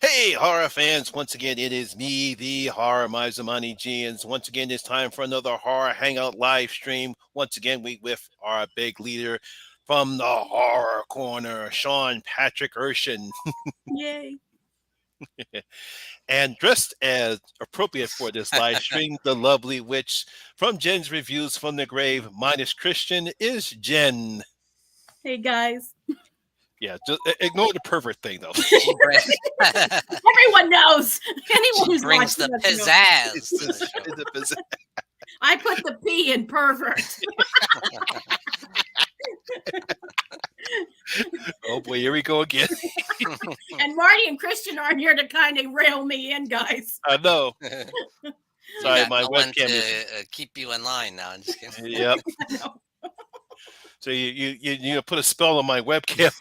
Hey, horror fans! Once again, it is me, the Horror Mizamani G, and once again, it's time for another Horror Hangout live stream. Once again, we with our big leader from the Horror Corner, Sean Patrick Urshan, Yay. and dressed as appropriate for this live stream, the lovely witch from Jen's Reviews from the Grave, minus Christian, is Jen. Hey guys. Yeah, just ignore the pervert thing though. Everyone knows. Anyone She who's brings the watching this knows. pizzazz to the show. I put the P in pervert. Oh boy, here we go again. And Marty and Christian are here to kind of rail me in, guys. I know. Sorry, my no one webcam to is. keep you in line now. I'm just kidding. Yep. So you put a spell on my webcam.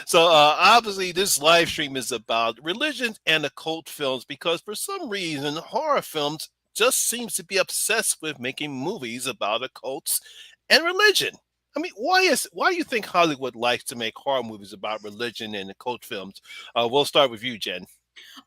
So obviously this live stream is about religion and occult films because for some reason horror films just seems to be obsessed with making movies about occults and religion. I mean, why do you think Hollywood likes to make horror movies about religion and occult films? We'll start with you, Jen.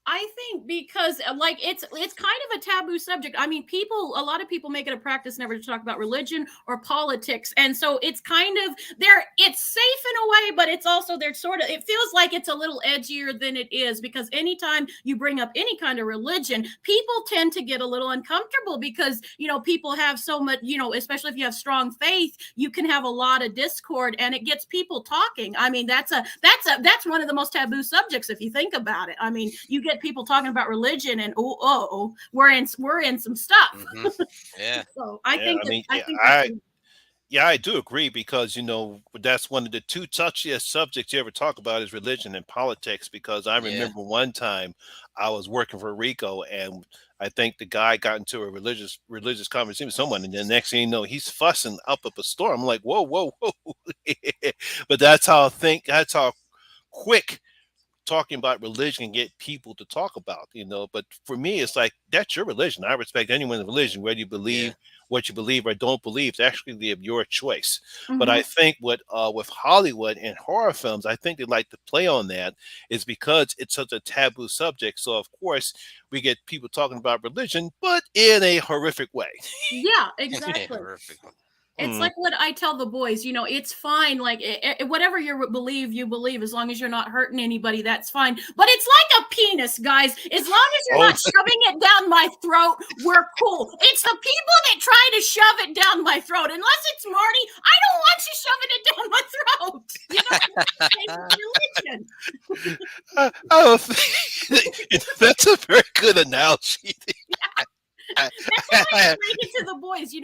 I think because like it's kind of a taboo subject. I mean, a lot of people make it a practice never to talk about religion or politics. And so it's kind of it's safe in a way, but it's also it feels like it's a little edgier than it is because anytime you bring up any kind of religion, people tend to get a little uncomfortable because, people have so much, especially if you have strong faith, you can have a lot of discord and it gets people talking. I mean, that's one of the most taboo subjects if you think about it. I mean, you get people talking about religion and we're in some stuff. Mm-hmm. Yeah. So I do agree because that's one of the two touchiest subjects you ever talk about is religion and politics. Because I remember one time I was working for Rico and I think the guy got into a religious conversation with someone, and the next thing you know, he's fussing up a storm. I'm like, whoa. But that's how quick talking about religion can get people to talk about, but for me it's like that's your religion. I respect anyone's religion, whether you believe what you believe or don't believe. It's actually your choice. But I think with Hollywood and horror films, I think they like to play on that is because it's such a taboo subject. So of course we get people talking about religion, but in a horrific way. Yeah, exactly. It's like what I tell the boys, it's fine. Like whatever you believe, as long as you're not hurting anybody, that's fine. But it's like a penis, guys. As long as you're not shoving it down my throat, we're cool. It's the people that try to shove it down my throat. Unless it's Marty, I don't want you shoving it down my throat. Religion. That's a very good analogy. Yeah. That's why I make it to the boys.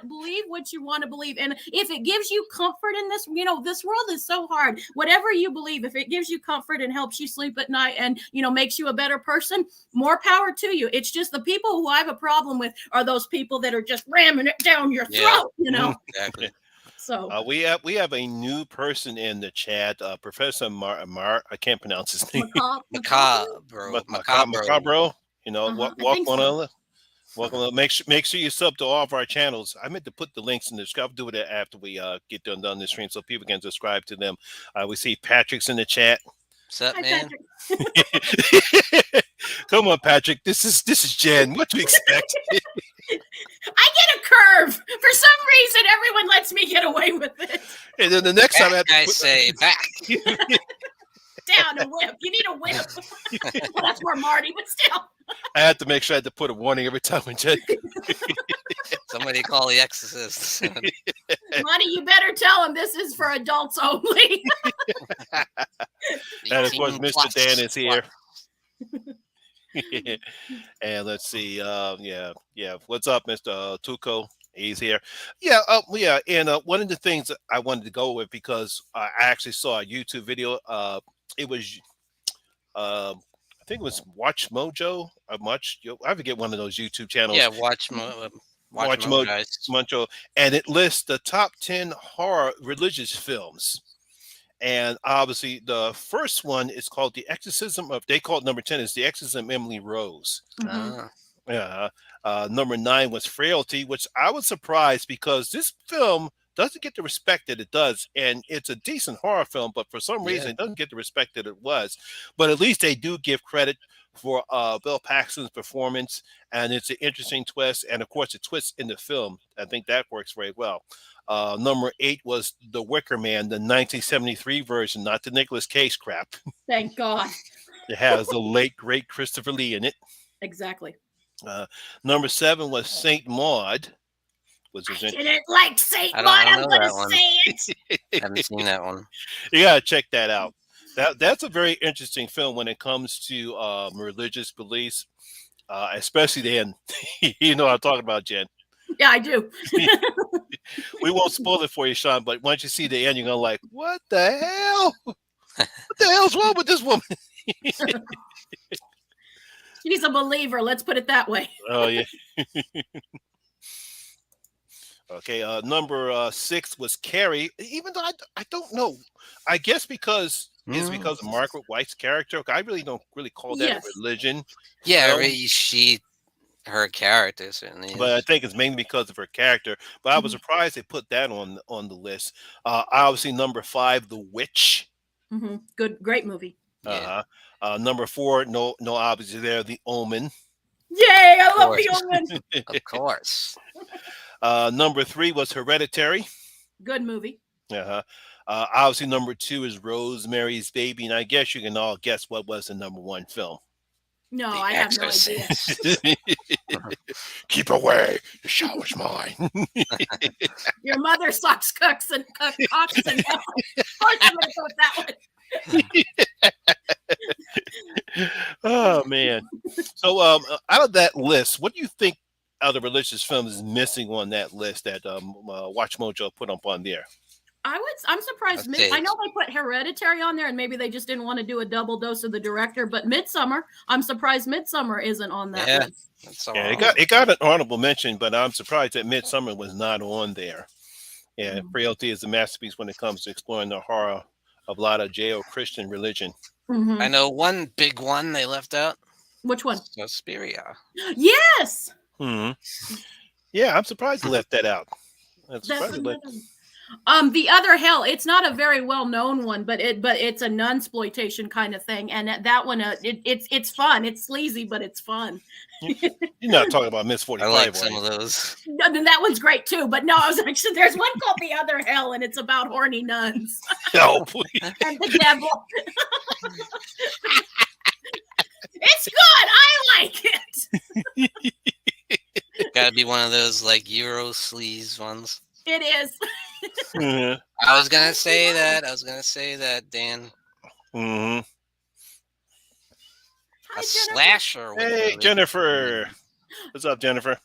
Believe what you want to believe. And if it gives you comfort in this, this world is so hard. Whatever you believe, if it gives you comfort and helps you sleep at night and, makes you a better person, more power to you. It's just the people who I have a problem with are those people that are just ramming it down your throat, Exactly. So we have a new person in the chat, Professor Mar. I can't pronounce his name. Macabre. Macabre. Walk one on. Welcome. Uh-huh. Make sure you sub to all of our channels. I meant to put the links in the description. I'll do it after we get done the stream so people can subscribe to them. We see Patrick's in the chat. What's up, man? Come on, Patrick. This is Jen. What do you expect? I get a curve. For some reason, everyone lets me get away with it. And then the next time I have to say back. Down a whip. You need a whip. Well, that's more Marty, but still. I had to make sure I had to put a warning every time when Jen. Somebody call the Exorcist. Marty, you better tell him this is for adults only. And of course, Mr. Dan is here. And let's see. Yeah. What's up, Mr. Tuco? He's here. Yeah. And one of the things that I wanted to go with because I actually saw a YouTube video. It was, I think it was Watch Mojo. I forget one of those YouTube channels. Yeah, Watch Mojo, and it lists the top 10 horror religious films. And obviously, the first one is called The Exorcism of. They call it number 10 is The Exorcism of Emily Rose. Mm-hmm. Number 9 was Frailty, which I was surprised because this film doesn't get the respect that it does, and it's a decent horror film, but for some reason Yeah. it doesn't get the respect that it was. But at least they do give credit for Bill Paxton's performance, and it's an interesting twist, and of course the twist in the film. I think that works very well. Number 8 was The Wicker Man, the 1973 version, not the Nicolas Cage crap. Thank God. It has the late great Christopher Lee in it. Exactly. Number 7 was Saint Maud. I didn't like Saint I Maud. don't I'm know going that to one. say it. I haven't seen that one. You gotta check that out. That's a very interesting film when it comes to religious beliefs, especially the end. You know what I'm talking about, Jen. Yeah, I do. We won't spoil it for you, Sean, but once you see the end, you're gonna like, what the hell? What the hell's wrong with this woman? She's a believer. Let's put it that way. Oh yeah. Okay, number 6 was Carrie. Even though I don't know, I guess because it's because of Margaret White's character. I really don't really call that Yes. religion, Yeah, Well- really, her character certainly is. but I think it's mainly because of her character. But I was surprised they put that on the list. Obviously, number 5, The Witch. Good, great movie. Yeah. Number 4, no, obviously there, The Omen. Yay! I love course. the Omen. Of course. Number 3 was Hereditary. Good movie. Obviously, number 2 is Rosemary's Baby, and I guess you can all guess what was the number 1 film. No, The I have no idea. Keep away, the shower's mine. Your mother sucks cocks and hell. Of course, I'm going to go with that one. Oh man! So, out of that list, what do you think out of religious films is missing on that list that Watch Mojo put up on there? I'm surprised. I know they put Hereditary on there, and maybe they just didn't want to do a double dose of the director. But Midsummer, I'm surprised Midsummer isn't on that list. That's all. Yeah, it got an honorable mention, but I'm surprised that Midsummer was not on there. Yeah, Frailty is a masterpiece when it comes to exploring the horror of a lot of Judeo-Christian religion. I know one big one they left out. Which one? Suspiria. Yes. Yeah, I'm surprised they left that out. The Other Hell. It's not a very well-known one, but it's a nunsploitation kind of thing, and that one, it's fun. It's sleazy, but it's fun. You're not talking about Miss 45. I like some of those. And that one's great too. But no, I was actually there's one called The Other Hell, and it's about horny nuns Oh, please. and the devil. It's good. I like it. Gotta be one of those like Euro sleaze ones. It is. I was gonna say that, Dan. Mm-hmm. Hi, A Jennifer. slasher. Hey, Jennifer. What's up, Jennifer?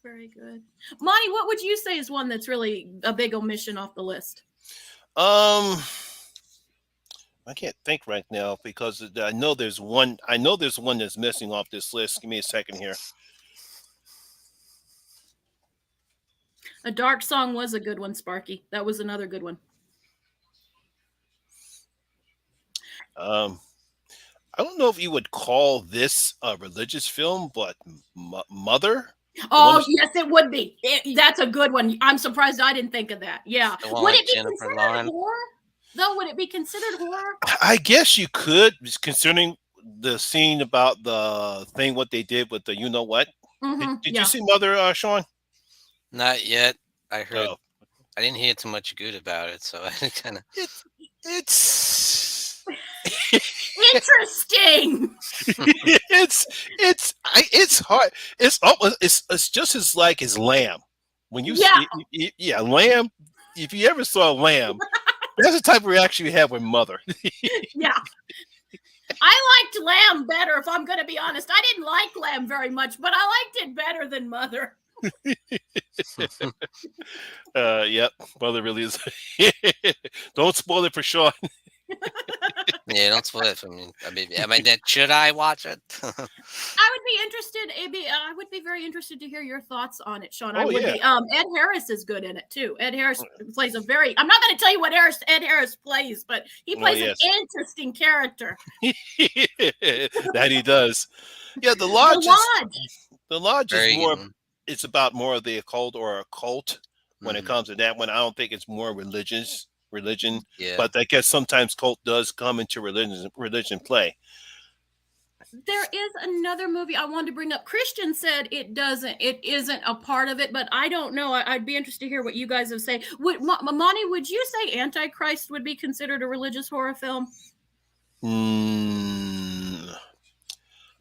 Very good. Monty, what would you say is one that's really a big omission off the list? I can't think right now because I know there's one. I know there's one that's missing off this list. Give me a second here. A Dark Song was a good one, Sparky. That was another good one. I don't know if you would call this a religious film, but Mother. Oh, yes, it would be. That's a good one. I'm surprised I didn't think of that. Yeah. Would it be considered horror? Though, would it be considered horror? I guess you could, considering the scene about the thing, what they did with the you know what. Did you see Mother, Sean? Not yet. I heard. Oh. I didn't hear too much good about it, so I kind of. It's interesting. it's hard. It's almost it's just as like as Lamb. When you see Lamb. If you ever saw Lamb, that's the type of reaction you have with Mother. Yeah. I liked Lamb better, if I'm going to be honest. I didn't like Lamb very much, but I liked it better than Mother. Yep. Mother really is. Don't spoil it for Sean. Yeah, don't spoil it for me. I mean, should I watch it? I would be interested. I would be very interested to hear your thoughts on it, Sean. Ed Harris is good in it too. Ed Harris plays a very. I'm not going to tell you what Ed Harris plays, but he plays an interesting character. That he does. Yeah, the Lodge. The Lodge is more. It's about more of the occult or occult. when it comes to that one. I don't think it's more religion, Yeah. but I guess sometimes cult does come into religion play. There is another movie I wanted to bring up. Christian said it isn't a part of it, but I don't know. I'd be interested to hear what you guys have say. Monty, would you say Antichrist would be considered a religious horror film?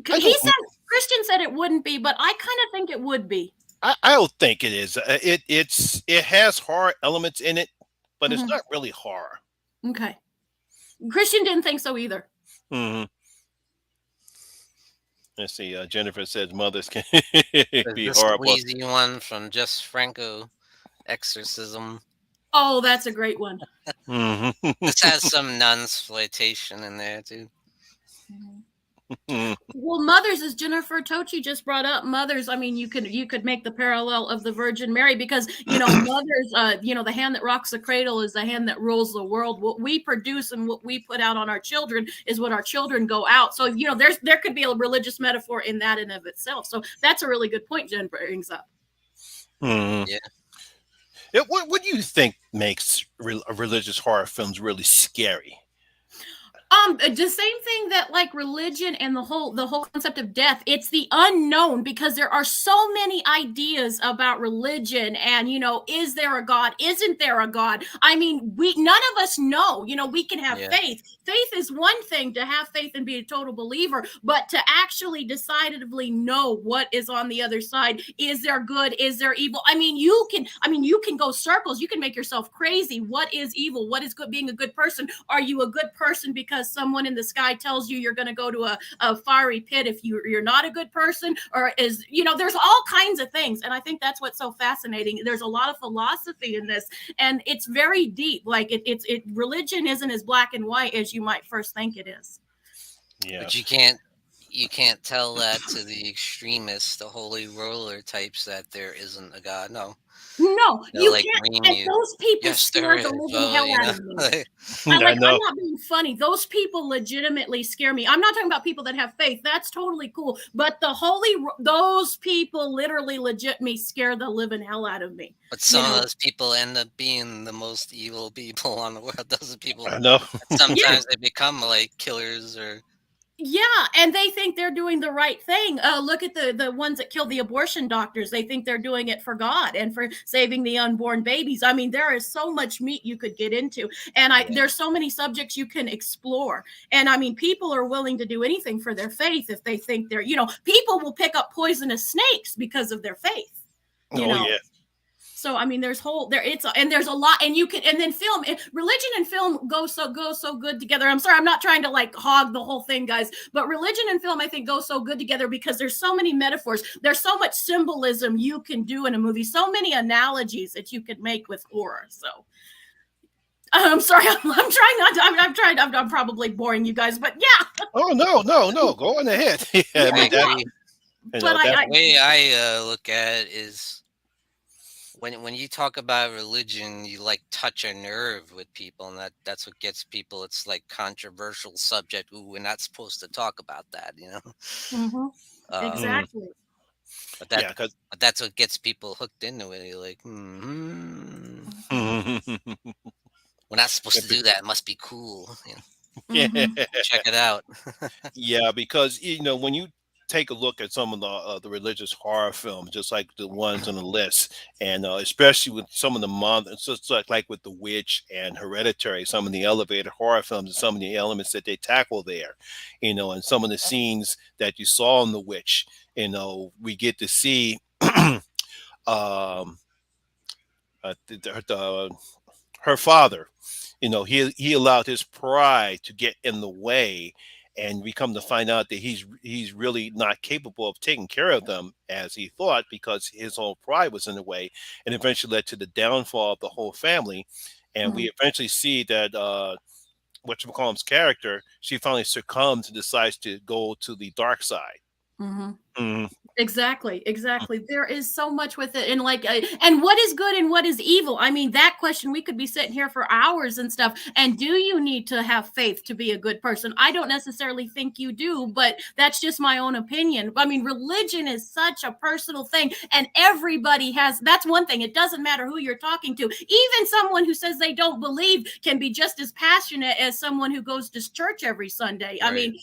Christian said it wouldn't be, but I kind of think it would be. I don't think it is. It has horror elements in it, but it's not really horror. Okay. Christian didn't think so either. Let's see. Jennifer says mothers can be the horrible. Squeezy one from Just Franco, Exorcism. Oh, that's a great one. This has some nunsploitation in there too. Well, mothers, as Jennifer Tochi just brought up, mothers. I mean, you could make the parallel of the Virgin Mary because mothers. The hand that rocks the cradle is the hand that rules the world. What we produce and what we put out on our children is what our children go out. So there could be a religious metaphor in that and of itself. So that's a really good point Jen brings up. Yeah. What do you think makes religious horror films really scary? The same thing that like religion and the whole concept of death, it's the unknown because there are so many ideas about religion and, is there a God? Isn't there a God? I mean, none of us know, we can have faith. Faith is one thing, to have faith and be a total believer, but to actually decidedly know what is on the other side. Is there good? Is there evil? I mean, you can go circles. You can make yourself crazy. What is evil? What is good? Being a good person? Are you a good person because someone in the sky tells you you're going to go to a fiery pit if you're not a good person? Or there's all kinds of things. And I think that's what's so fascinating. There's a lot of philosophy in this, and it's very deep. Like religion isn't as black and white as you might first think it is. Yeah. But you can't tell that to the extremists, the holy roller types, that there isn't a God. No, you can't. And those people scare the living hell out of me. I'm not being funny. Those people legitimately scare me. I'm not talking about people that have faith. That's totally cool. But those people literally me scare the living hell out of me. But some of those people end up being the most evil people on the world. Those people. I know. Sometimes they become like killers or. Yeah, and they think they're doing the right thing. Look at the ones that kill the abortion doctors. They think they're doing it for God and for saving the unborn babies. I mean, there is so much meat you could get into, and there's so many subjects you can explore. And I mean, people are willing to do anything for their faith if they think they're, people will pick up poisonous snakes because of their faith. Yeah. So I mean, there's a lot, and then film, religion and film go so good together. I'm sorry, I'm not trying to like hog the whole thing, guys, but religion and film I think go so good together because there's so many metaphors, there's so much symbolism you can do in a movie, so many analogies that you could make with horror. So I'm sorry, I'm trying not to. I'm probably boring you guys, but yeah. Oh no, go on ahead. Yeah, the way I look at it is. When you talk about religion, you like touch a nerve with people, and that's what gets people. It's like controversial subject. Ooh, we're not supposed to talk about that, Exactly. But that's what gets people hooked into it. You're like, we're not supposed to do that. It must be cool. Yeah. Check it out. Yeah, because when you take a look at some of the religious horror films, just like the ones on the list, and especially with some of the just like with The Witch and Hereditary, some of the elevated horror films and some of the elements that they tackle there, and some of the scenes that you saw in The Witch, we get to see her father, he allowed his pride to get in the way. And we come to find out that he's really not capable of taking care of them as he thought, because his whole pride was in the way, and eventually led to the downfall of the whole family. And we eventually see that whatchamacallit's character, she finally succumbs and decides to go to the dark side. Exactly, exactly. There is so much with it, and like, and what is good and what is evil? I mean, that question we could be sitting here for hours and stuff. And do you need to have faith to be a good person? I don't necessarily think you do, but that's just my own opinion. I mean, religion is such a personal thing, and everybody has. That's one thing. It doesn't matter who you're talking to. Even someone who says they don't believe can be just as passionate as someone who goes to church every Sunday. Right. I mean,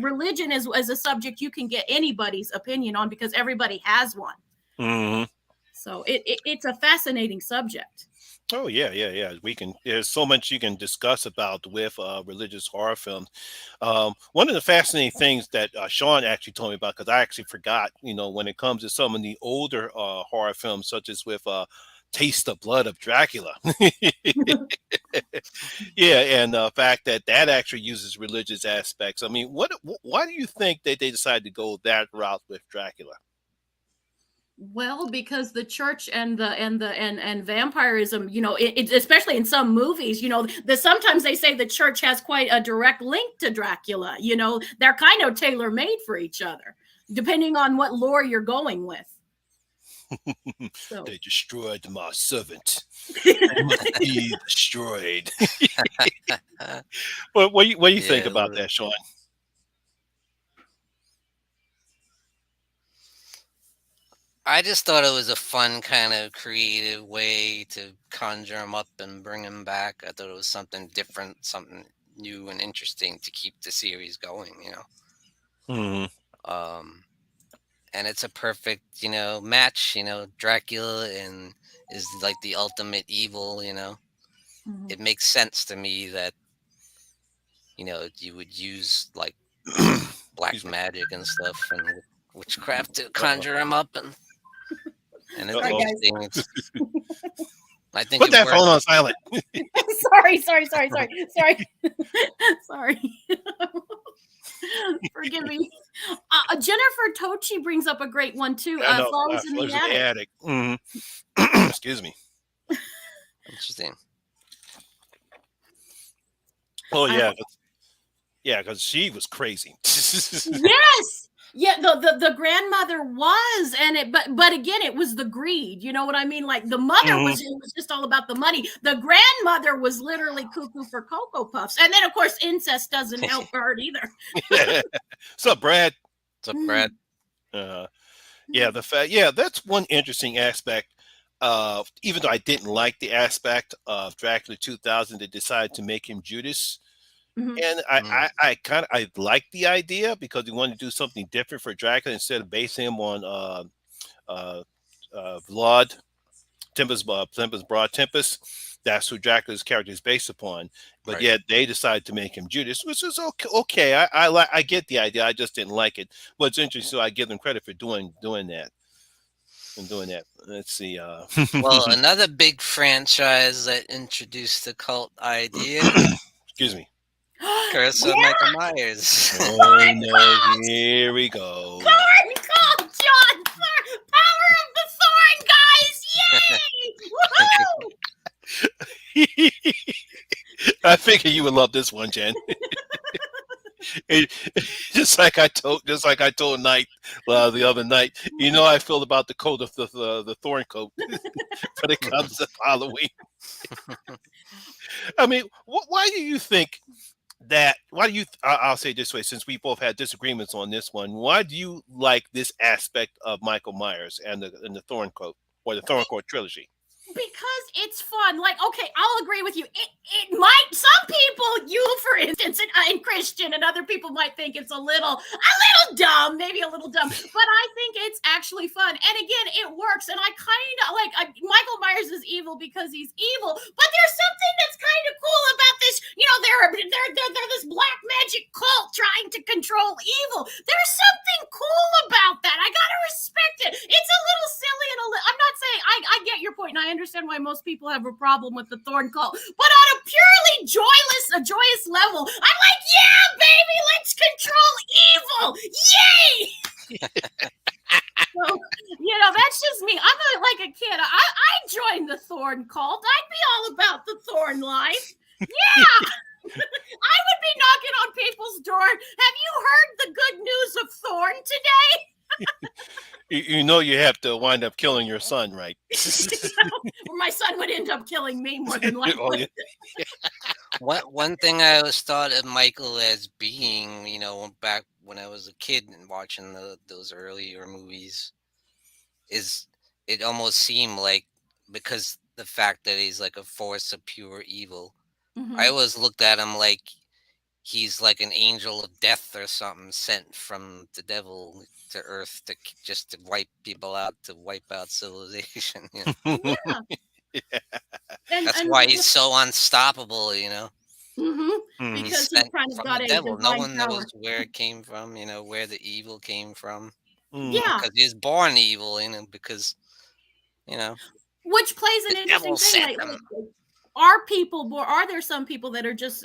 religion is a subject you can get anybody's opinion on because everybody has one. Mm-hmm. So it's a fascinating subject. Oh yeah. There's so much you can discuss about with religious horror films. One of the fascinating things that Sean actually told me about, because I actually forgot, when it comes to some of the older horror films, such as with Taste the Blood of Dracula. Yeah, and the fact that actually uses religious aspects. I mean, why do you think that they decided to go that route with Dracula? Well, because the church and vampirism, it, especially in some movies, sometimes they say the church has quite a direct link to Dracula. They're kind of tailor made for each other, depending on what lore you're going with. So. They destroyed my servant. They must be destroyed. What do you think about that, Sean? I just thought it was a fun kind of creative way to conjure them up and bring them back. I thought it was something different, something new and interesting to keep the series going, Mm-hmm. And it's a perfect, match, Dracula and is like the ultimate evil, Mm-hmm. It makes sense to me that, you would use like black magic and stuff and witchcraft to conjure them up and it's interesting. I think put that phone on silent. Sorry. Forgive me. Jennifer Tochi brings up a great one too. Falls in the Attic. Mm-hmm. Excuse me. Interesting. Oh yeah, because she was crazy. Yes. Yeah, the grandmother was, and but again, it was the greed. You know what I mean? Like the mother was, it was just all about the money. The grandmother was literally cuckoo for Cocoa Puffs, and then of course incest doesn't help her either. What's up, Brad? What's up, Brad? That's one interesting aspect. Even though I didn't like the aspect of Dracula 2000, they decided to make him Judas. Mm-hmm. And I like the idea because we wanted to do something different for Dracula instead of basing him on Vlad Tempest Broad Tempest. That's who Dracula's character is based upon. But yet they decided to make him Judas, which is okay. I get the idea. I just didn't like it. But it's interesting, so I give them credit for doing that. Let's see. Well, another big franchise that introduced the cult idea. Excuse me. Curse of Michael Myers. Oh no! Here we go. Thorn cult, John. Power of the Thorn, guys! Yay! Woohoo! I figured you would love this one, Jen. Just like I told Knight the other night. You know how I feel about the coat of the Thorn coat when it comes to Halloween. I mean, why do you think that? I'll say it this way, since we both had disagreements on this one, why do you like this aspect of Michael Myers and the Thorn coat or the Thorn coat trilogy? Because it's fun. Like, okay, I'll agree with you. It might, some people, you for instance, and Christian and other people might think it's a little dumb, maybe a little dumb, but I think it's actually fun. And again, it works. And I kind of like, Michael Myers is evil because he's evil, but there's something that's kind of cool about this. They're this black magic cult trying to control evil. There's something cool about that. I gotta respect it. It's a little silly and I'm not saying, I get your point, and I understand why most people have a problem with the Thorn cult, but on a purely joyous level, I'm like, yeah, baby, let's control evil, yay! So, that's just me. I'm like a kid. I joined the Thorn cult. I'd be all about the Thorn life. Yeah. I would be knocking on people's door. Have you heard the good news of Thorn today? You know you have to wind up killing your son, right? Or my son would end up killing me more than Oh likely. yeah. One thing I always thought of Michael as being, back when I was a kid and watching those earlier movies, is it almost seemed like, because the fact that he's like a force of pure evil, I Mhm. always looked at him like he's like an angel of death or something sent from the devil to Earth just to wipe people out, to wipe out civilization. Yeah. That's And why he's so unstoppable. mhm, He's because he's sent kind of from the got a devil. No divine one knows power. where it came from. Where the evil came from, Mhm. Yeah. because he was born evil. Because you know Which plays an the devil interesting thing. sent Like, him. are there some people that are just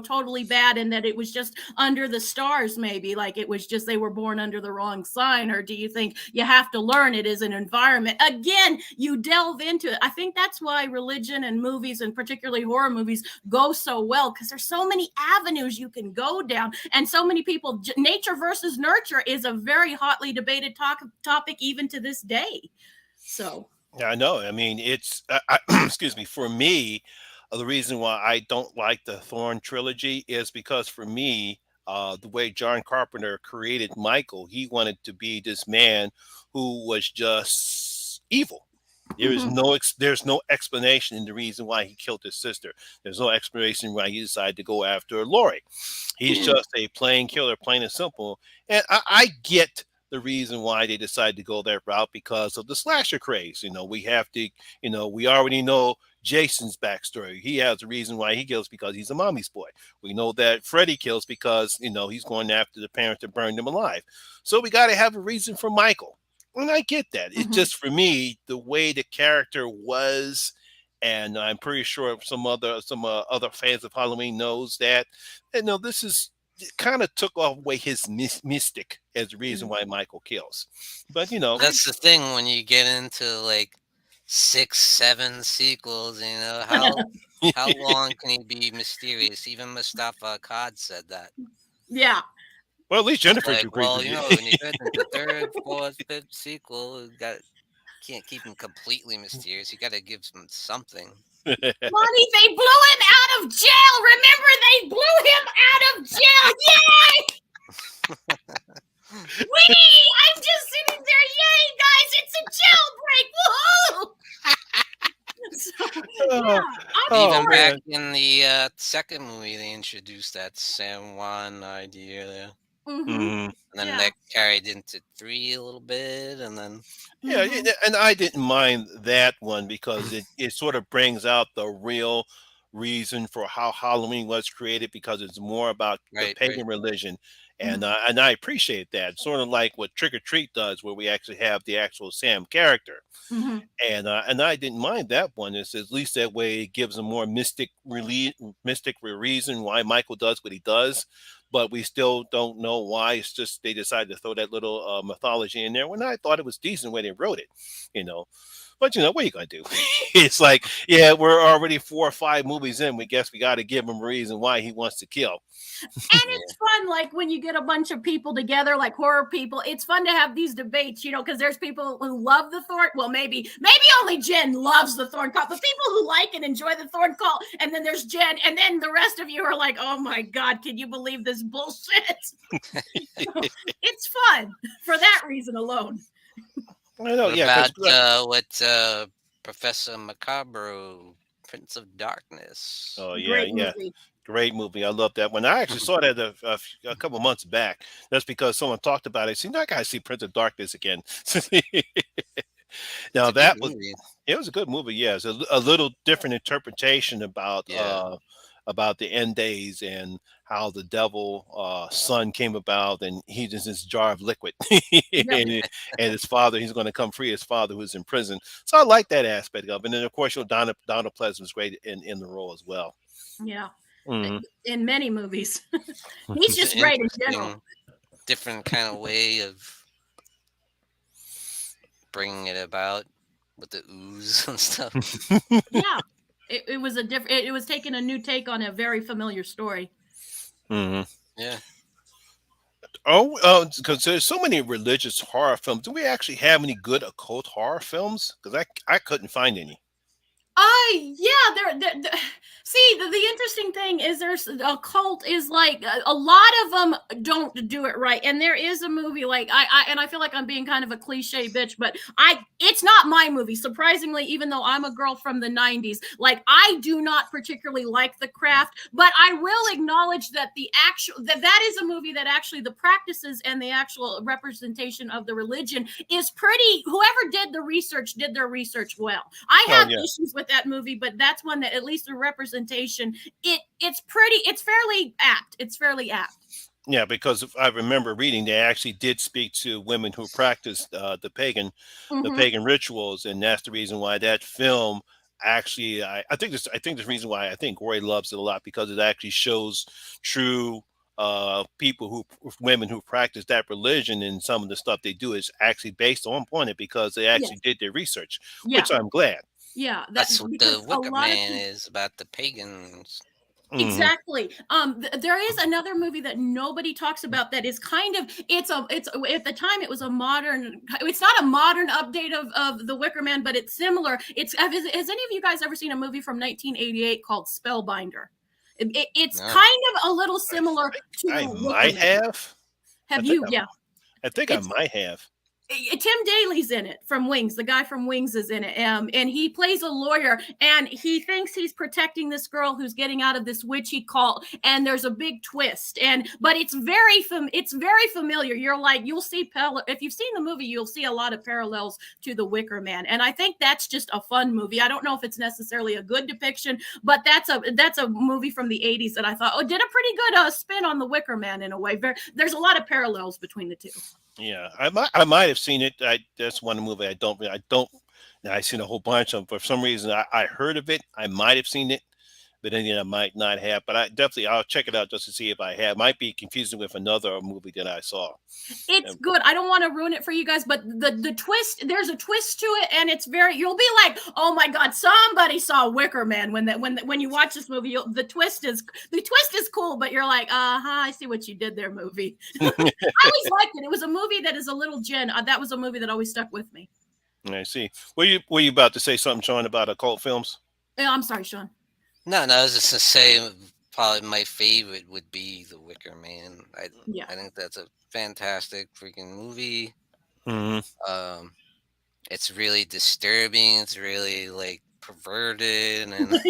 totally bad, and that it was just under the stars, maybe, like it was just they were born under the wrong sign? Or do you think you have to learn it as an environment? Again, you delve into it. I think that's why religion and movies, and particularly horror movies, go so well, because there's so many avenues you can go down, and so many people. Nature versus nurture is a very hotly debated topic even to this day. So Yeah, I know. I mean, it's excuse me. For me, the reason why I don't like the Thorn trilogy is because for me, the way John Carpenter created Michael, he wanted to be this man who was just evil. mhm, There's no explanation in the reason why he killed his sister. There's no explanation why he decided to go after Lori. He's just a plain killer, plain and simple. And I get the reason why they decided to go that route because of the slasher craze. We have to, we already know Jason's backstory. He has a reason why he kills because he's a mommy's boy. We know that Freddy kills because, he's going after the parents that burned him alive. So we got to have a reason for Michael. And I get that. It's mhm. just for me, the way the character was, and I'm pretty sure some other fans of Halloween knows that. And no, this is kind of took away his mystic as the reason why Michael kills. But I That's the thing when you get into like 6, 7 sequels. How long can he be mysterious? Even Mustafa Akkad said that. yeah. well, at least It's Jennifer like, agrees well, with you. when you get into third, fourth, fifth sequel, can't keep him completely mysterious. You got to give him something. Monty, they blew him out of jail. Remember, they blew him out of jail. Yay! Wee! I'm just sitting there. Yay, guys! It's a jailbreak. Woohoo! So, oh, yeah, I'm oh, Even for it. back man. in the second movie, they introduced that San Juan idea there. Mm-hmm. Mhm. And then Yeah. that carried into 3 a little bit. And then, Yeah, Mm-hmm. and I didn't mind that one because it sort of brings out the real reason for how Halloween was created because it's more about the right, right. pagan religion, Mm-hmm. and I appreciate that. Sort of like what Trick or Treat does, where we actually have the actual Sam character, Mm-hmm. and I didn't mind that one. It's at least that way it gives a more mystic reason why Michael does what he does, but we still don't know why. It's just they decided to throw that little mythology in there when I thought it was decent when they wrote it, you know. But what are you gonna do? It's like, yeah, we're already 4 or 5 movies in. We guess we got to give him a reason why he wants to kill. And Yeah. it's fun, like when you get a bunch of people together, like horror people. It's fun to have these debates, because there's people who love the Thorn. Well, maybe only Jen loves the Thorn cult, but people who like and enjoy the Thorn cult. And then there's Jen, and then the rest of you are like, "Oh my god, can you believe this bullshit?" So, it's fun for that reason alone. I know, What yeah, because about Professor Macabro, Prince of Darkness? oh yeah, Great yeah. movie. Great movie. I love that one. I actually saw that a couple months back. That's because someone talked about it. See, now I gotta see Prince of Darkness again. It's Now a good that was movie. it was a good movie. Yeah, it's a little different interpretation Yeah. about the end days and how the devil son came about, and he just this jar of liquid, Yep. and, and his father. He's going to come free his father who's in prison. So I like that aspect of it. And then of course, Donald Pleasance was great in the role as well. Yeah. Hmm. In many movies. He's It's an just great in general. interesting, different kind of way of bringing it about with the ooze and stuff. Yeah. It was a different, it was taking a new take on a very familiar story. Hmm. Yeah. Oh, because there's so many religious horror films. Do we actually have any good occult horror films? Because I couldn't find any. Yeah, see, the interesting thing is there's a cult is like a lot of them don't do it right. And there is a movie like and I feel like I'm being kind of a cliche bitch, but it's not my movie. Surprisingly, even though I'm a girl from the 90s, like I do not particularly like The Craft, but I will acknowledge that that is a movie that actually the practices and the actual representation of the religion is pretty. Whoever did the research did their research well. I Oh have yeah. issues with that movie, but that's one that at least the representation, it's fairly apt. It's fairly apt. Yeah, because I remember reading they actually did speak to women who practiced the Mm-hmm. pagan rituals, and that's the reason why that film actually I think the reason why I think Roy loves it a lot because it actually shows true people who women who practice that religion, and some of the stuff they do is actually based on it because they actually Yes. did their research, Yeah. which I'm glad. Yeah. That That's what because the a Wicker lot of Man people. is about, the pagans. Hmm. Exactly. There is another movie that nobody talks about that is kind of it's at the time it was a modern. It's not a modern update of the Wicker Man, but it's similar. Has any of you guys ever seen a movie from 1988 called Spellbinder? It's No. kind of a little I similar I to Wicker might Man. have. I Have think you? Yeah. I think I It's might have. Tim Daly's in it from Wings. The guy from Wings is in it, and he plays a lawyer, and he thinks he's protecting this girl who's getting out of this witchy cult. And there's a big twist, but it's very familiar. You're like you'll see if you've seen the movie, you'll see a lot of parallels to The Wicker Man, and I think that's just a fun movie. I don't know if it's necessarily a good depiction, but that's a movie from the '80s that I thought did a pretty good spin on The Wicker Man in a way. There's a lot of parallels between the two. Yeah, I might have seen it. That's one movie I don't. I've seen a whole bunch of them. For some reason, I heard of it. I might have seen it, but then again, I might not have. But I'll check it out just to see if I have. Might be confusing with another movie that I saw. It's good. I don't want to ruin it for you guys, but the twist, there's a twist to it, and it's very. You'll be like, oh my god, somebody saw Wicker Man when you watch this movie. The twist is cool, but you're like, I see what you did there, movie. I always liked it. It was a movie that is a little gin. That was a movie that always stuck with me. I see. Were you about to say something, Sean, about occult films? Yeah, I'm sorry, Sean. No, I was just to say probably my favorite would be The Wicker Man. Yeah. I think that's a fantastic freaking movie. Hmm. It's really disturbing. It's really like perverted and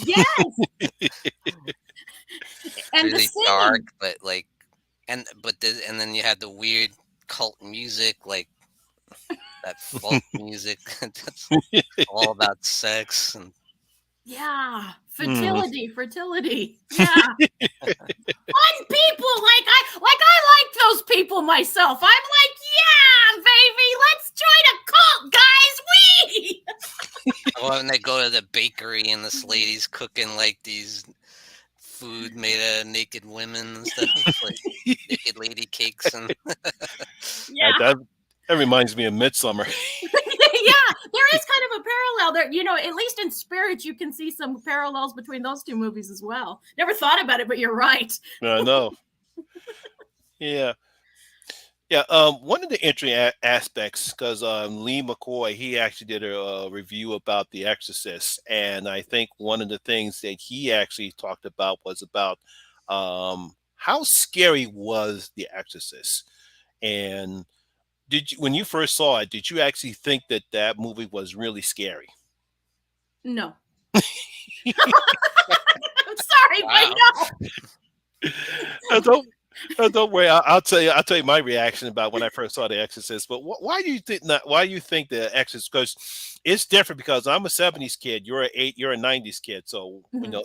Yes, and the really singing. dark, but like, and then you had the weird cult music, like that folk music that's all about sex and Yeah, Hmm. fertility. Yeah, fun people. I like those people myself. I'm like, yeah, baby, let's join a cult, guys. when they go to the bakery and this lady's cooking like these food made out of naked women and stuff, like naked lady cakes and Yeah, That reminds me of Midsummer. yeah. There is kind of a parallel there. At least in spirit, you can see some parallels between those two movies as well. Never thought about it, but you're right. I know. Yeah. Yeah, one of the interesting aspects, because Lee McCoy, he actually did a review about The Exorcist, and I think one of the things that he actually talked about was about how scary was The Exorcist, and when you first saw it, did you actually think that that movie was really scary? No, I'm sorry, wow. but no. Don't worry. I'll tell you. I'll tell you my reaction about when I first saw The Exorcist. But why do you think not? Why do you think The Exorcist? Because it's different. Because I'm a '70s kid. You're a '90s kid. So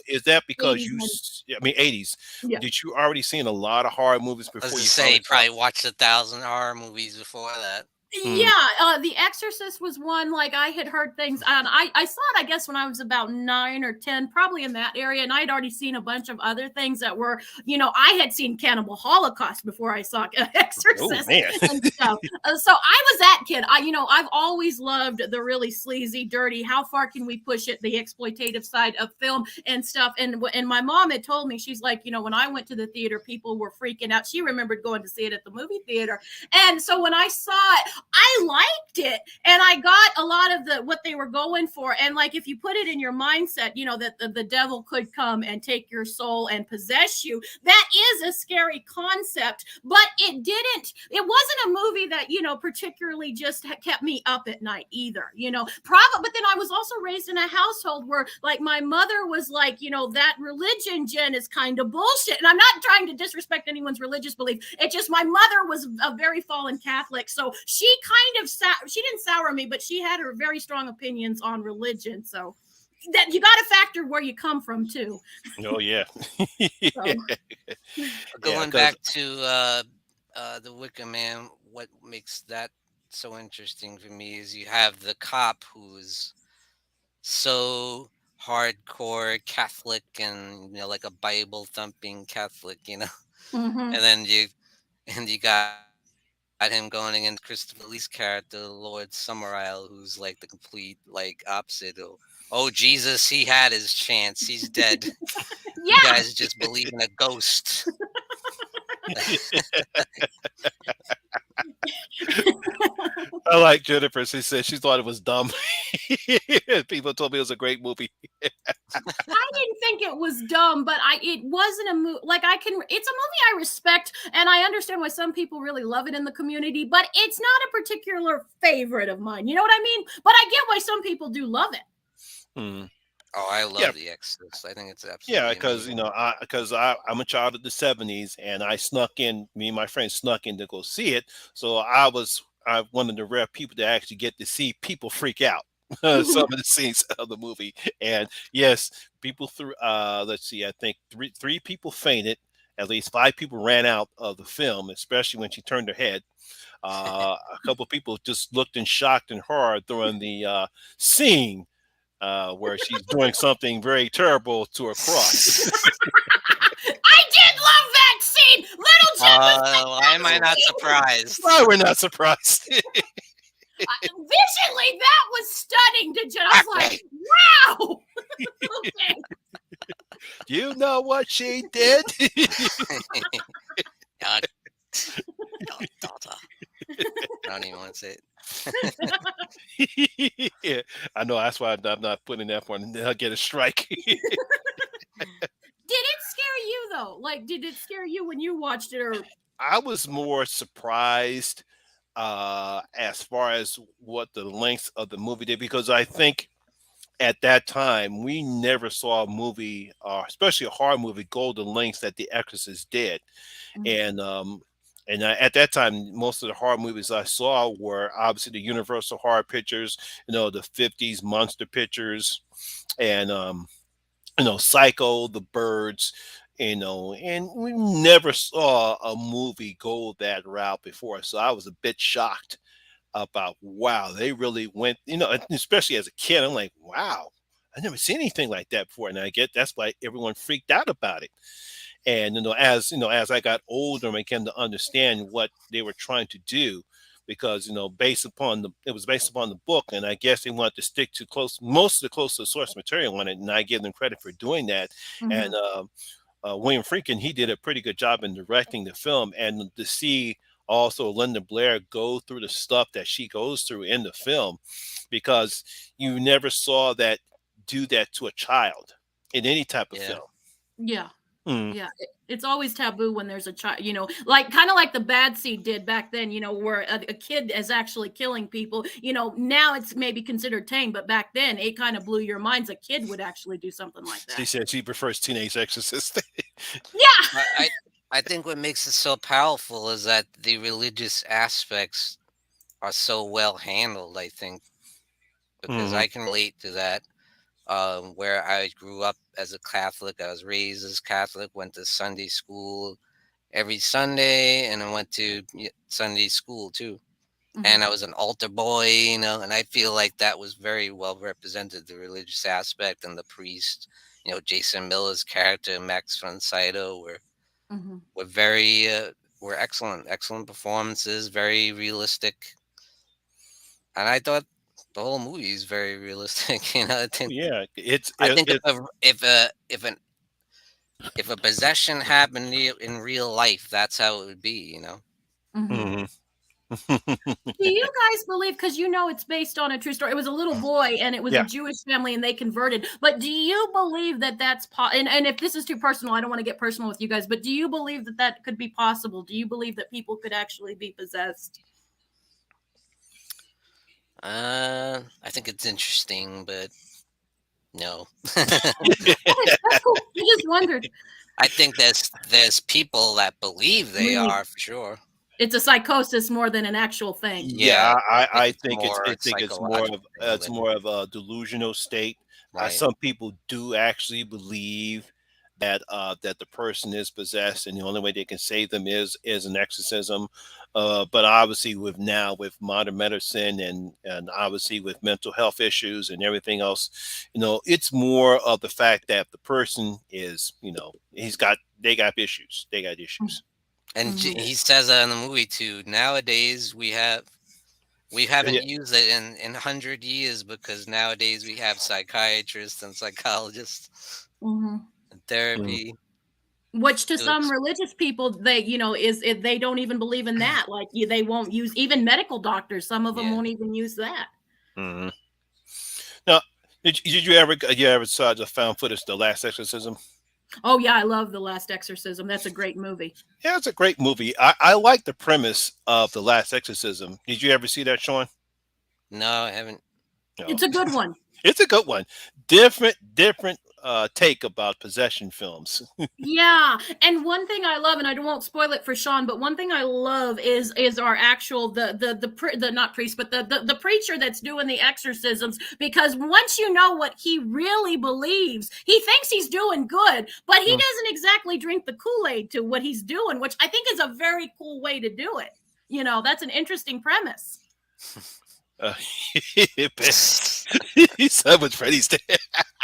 is that because 80s, I mean '80s? yeah. Did you already seen a lot of horror movies I was before to you say, finally you saw? probably watched 1,000 horror movies before that. Mm. Yeah, The Exorcist was one. Like I had heard things, and I saw it. I guess when I was about 9 or 10, probably in that area, and I had already seen a bunch of other things that were, I had seen Cannibal Holocaust before I saw Oh Exorcist man. and stuff. So I was that kid. I've always loved the really sleazy, dirty. How far can we push it? The exploitative side of film and stuff. And my mom had told me, she's like, when I went to the theater, people were freaking out. She remembered going to see it at the movie theater, and so when I saw it, I liked it, and I got a lot of what they were going for. And like, if you put it in your mindset, that the devil could come and take your soul and possess you, that is a scary concept. But it wasn't a movie that particularly just kept me up at night either. Probably. But then I was also raised in a household where, like, my mother was like, that religion, Jen, is kind of bullshit. And I'm not trying to disrespect anyone's religious belief. It's just my mother was a very fallen Catholic, so she kind of she didn't sour me, but she had her very strong opinions on religion. So that you got to factor where you come from too. Oh yeah. So, Yeah, Going because back to the Wicker Man, what makes that so interesting for me is you have the cop who's so hardcore Catholic and like a Bible thumping Catholic, mm-hmm. and then you got him going against Christopher Lee's character, Lord Summerisle, who's like the complete like opposite. Oh, Jesus, he had his chance. He's dead. You Yeah. guys just believe in a ghost. I like Jennifer. She said she thought it was dumb. People told me it was a great movie. I didn't think it was dumb, but it wasn't a movie. Like, it's a movie I respect, and I understand why some people really love it in the community, but it's not a particular favorite of mine. You know what I mean? But I get why some people do love it. Hmm. Oh, I Yeah, love The Exorcist. I think it's yeah, absolutely because amazing. I'm a child of the '70s, and I snuck in. Me and my friends snuck in to go see it. So I one of the rare people to actually get to see people freak out. Some of the scenes of the movie, and yes, people threw. Let's see, I think three people fainted. At least five people ran out of the film, especially when she turned her head. A couple of people just looked in shocked and horror during the scene where she's doing something very terrible to her cross. I did love that scene. Little Jim was like, Why am I not surprised? Why we're not surprised? visually, that was stunning to Jen. I was like, wow. Okay. You know what she did? God, daughter. I don't even want to say it. Yeah, I know. That's why I'm not putting that one. I'll get a strike. Did it scare you though? Like, did it scare you when you watched it, or I was more surprised as far as what the length of the movie did, because I think at that time we never saw a movie, especially a horror movie, go the lengths that The Exorcist did. And at that time, most of the horror movies I saw were obviously the Universal horror pictures, the '50s monster pictures, and Psycho, The Birds, and we never saw a movie go that route before. So I was a bit shocked about, wow, they really went, and especially as a kid, I'm like, wow, I never seen anything like that before. And I get that's why everyone freaked out about it. And as I got older and I came to understand what they were trying to do, because it was based upon the book, and I guess they wanted to stick to most of the close to the source material on it, and I give them credit for doing that. And William Friedkin, he did a pretty good job in directing the film, and to see also Linda Blair go through the stuff that she goes through in the film, because you never saw that do that to a child in any type of Yeah. film. yeah. Mm. Yeah, it's always taboo when there's a child, like kind of like the Bad Seed did back then, where a kid is actually killing people. Now it's maybe considered tame, but back then it kind of blew your minds. A kid would actually do something like She that. said she prefers Teenage Exorcist. Yeah. I think what makes it so powerful is that the religious aspects are so well handled. I think because Hmm. I can relate to that. Where I grew up as a Catholic, I was raised as Catholic, went to Sunday school every Sunday, and I went to Sunday school too. and I was an altar boy, and I feel like that was very well represented, the religious aspect and the priest. Jason Miller's character, Max von Sydow, were very were excellent performances, very realistic, and I thought the whole movie is very realistic. I think Yeah, I think if a possession happened in real life, that's how it would be. Mhm. mhm. Do you guys believe, because it's based on a true story? It was a little boy, and it was a Yeah. Jewish family, and they converted. But do you believe that that's and if this is too personal, I don't want to get personal with you guys, but do you believe that that could be possible? Do you believe that people could actually be possessed? I think it's interesting, but no. That's cool. I just wondered. I think there's people that believe they Believe are for sure. it's a psychosis more than an actual thing. Yeah, Yeah, I think I it's think more it's psychological thing than more of a delusional state. right. Some people do actually believe that that the person is possessed, and the only way they can save them is an exorcism. But obviously, with modern medicine and obviously with mental health issues and everything else, it's more of the fact that the person is, they got issues. They got issues. And Mhm. he says that in the movie too. Nowadays we haven't used it in 100 years because nowadays we have psychiatrists and psychologists Mhm. and Yeah. therapy. Which to to some religious people, they don't even believe in that. Like they won't use even medical doctors. Some of them Yeah. won't even use that. Mhm. Now, did you ever saw the found footage, The Last Exorcism? Oh yeah, I love The Last Exorcism. That's a great movie. Yeah, it's a great movie. I like the premise of The Last Exorcism. Did you ever see that, Sean? No, I haven't. No, It's a good one. it's a good one. Different take about possession films. Yeah, and one thing I love, and I won't spoil it for Sean, but one thing I love is our actual the not priest, but the preacher that's doing the exorcisms. Because once you know what he really believes, he thinks he's doing good, but he Mm. doesn't exactly drink the Kool-Aid to what he's doing, which I think is a very cool way to do it. That's an interesting premise. Uh, he's so much Freddy's dead.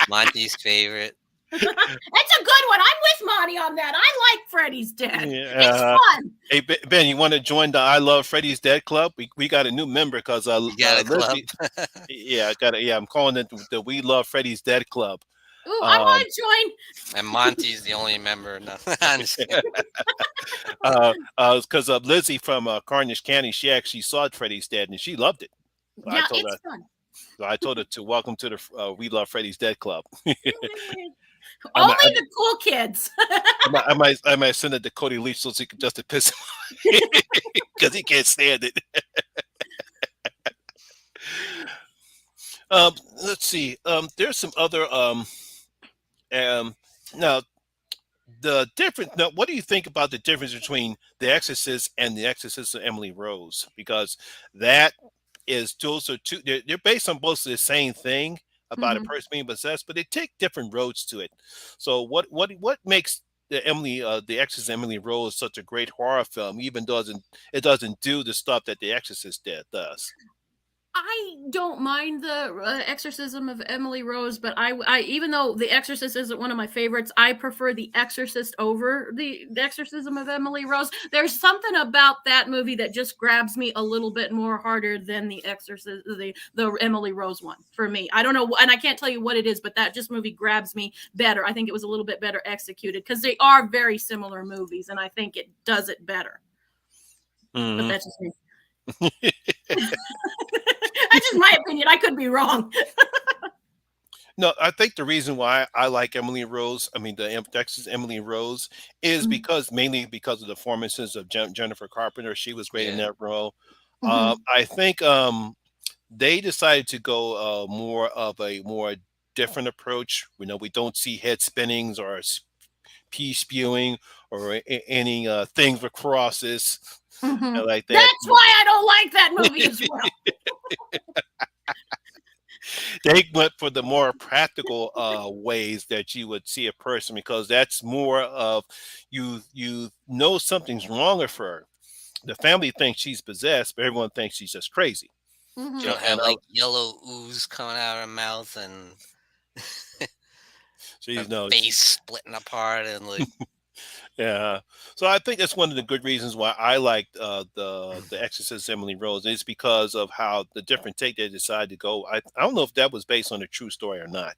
Monty's favorite. It's a good one. I'm with Monty on that. I like Freddy's Dead. It's Yeah. fun. Hey Ben, you want to join the I Love Freddy's Dead Club? We got a new member because You got a club. Lizzie. Yeah, I got it. Yeah, I'm calling it the We Love Freddy's Dead Club. Ooh, I Um, want to join. And Monty's the only member. No, I'm just kidding. because Lizzie from Carnage County, she actually saw Freddy's Dead and she loved it. So Yeah, it's fun. I told her to welcome to the We Love Freddy's Dead Club. I Only might, I, the cool kids. I might send it to Cody Leach so he can just to piss him because he can't stand it. Let's see. There's some other now the difference. Now, what do you think about the difference between The Exorcist and The Exorcist of Emily Rose? Because that is those are two. They're based on both the same thing about a Mhm. person being possessed, but they take different roads to it. So what makes the Exorcist Emily Rose such a great horror film, even doesn't it doesn't do the stuff that The Exorcist does? I don't mind the Exorcism of Emily Rose, but I even though The Exorcist isn't one of my favorites, I prefer The Exorcist over the Exorcism of Emily Rose. There's something about that movie that just grabs me a little bit more harder than The Exorcist, the Emily Rose one for me. I don't know, and I can't tell you what it is, but that just movie grabs me better. I think it was a little bit better executed because they are very similar movies, and I think it does it better. But Mhm. that's just me. That's just my opinion. I could be wrong. No, I think the reason why I like Emily Rose, I mean the Exorcist Emily Rose, is Mhm. because mainly because of the performances of Jennifer Carpenter. She was great in Yeah. that role. Mhm. I think they decided to go more of a more different approach. We don't see head spinnings or pee spewing or any things with crosses Mhm. like that. That's why I don't like that movie as well. They went for the more practical ways that you would see a person because that's more of you know something's wrong with her, the family thinks she's possessed, but everyone thinks she's just crazy. She'll have like yellow ooze coming out of her mouth and her face splitting apart and like. Yeah, so I think that's one of the good reasons why I liked the Exorcist Emily Rose. It's because of how the different take they decided to go. I don't know if that was based on a true story or not.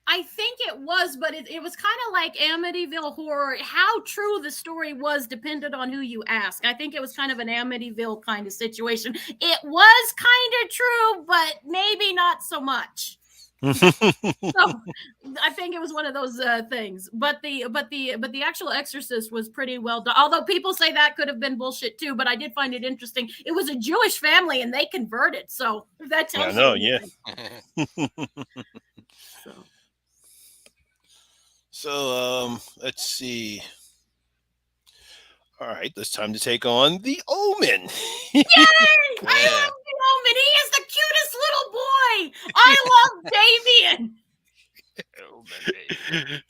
I think it was, but it was kind of like Amityville Horror. How true the story was depended on who you ask. I think it was kind of an Amityville kind of situation. It was kind of true, but maybe not so much. So I think it was one of those things. But the actual Exorcist was pretty well done. Although people say that could have been bullshit too, but I did find it interesting. It was a Jewish family and they converted, so that tells you. So let's see. All right, it's time to take on the Omen. Yay! I love the Omen. He is the cutest little boy. I love Damien. The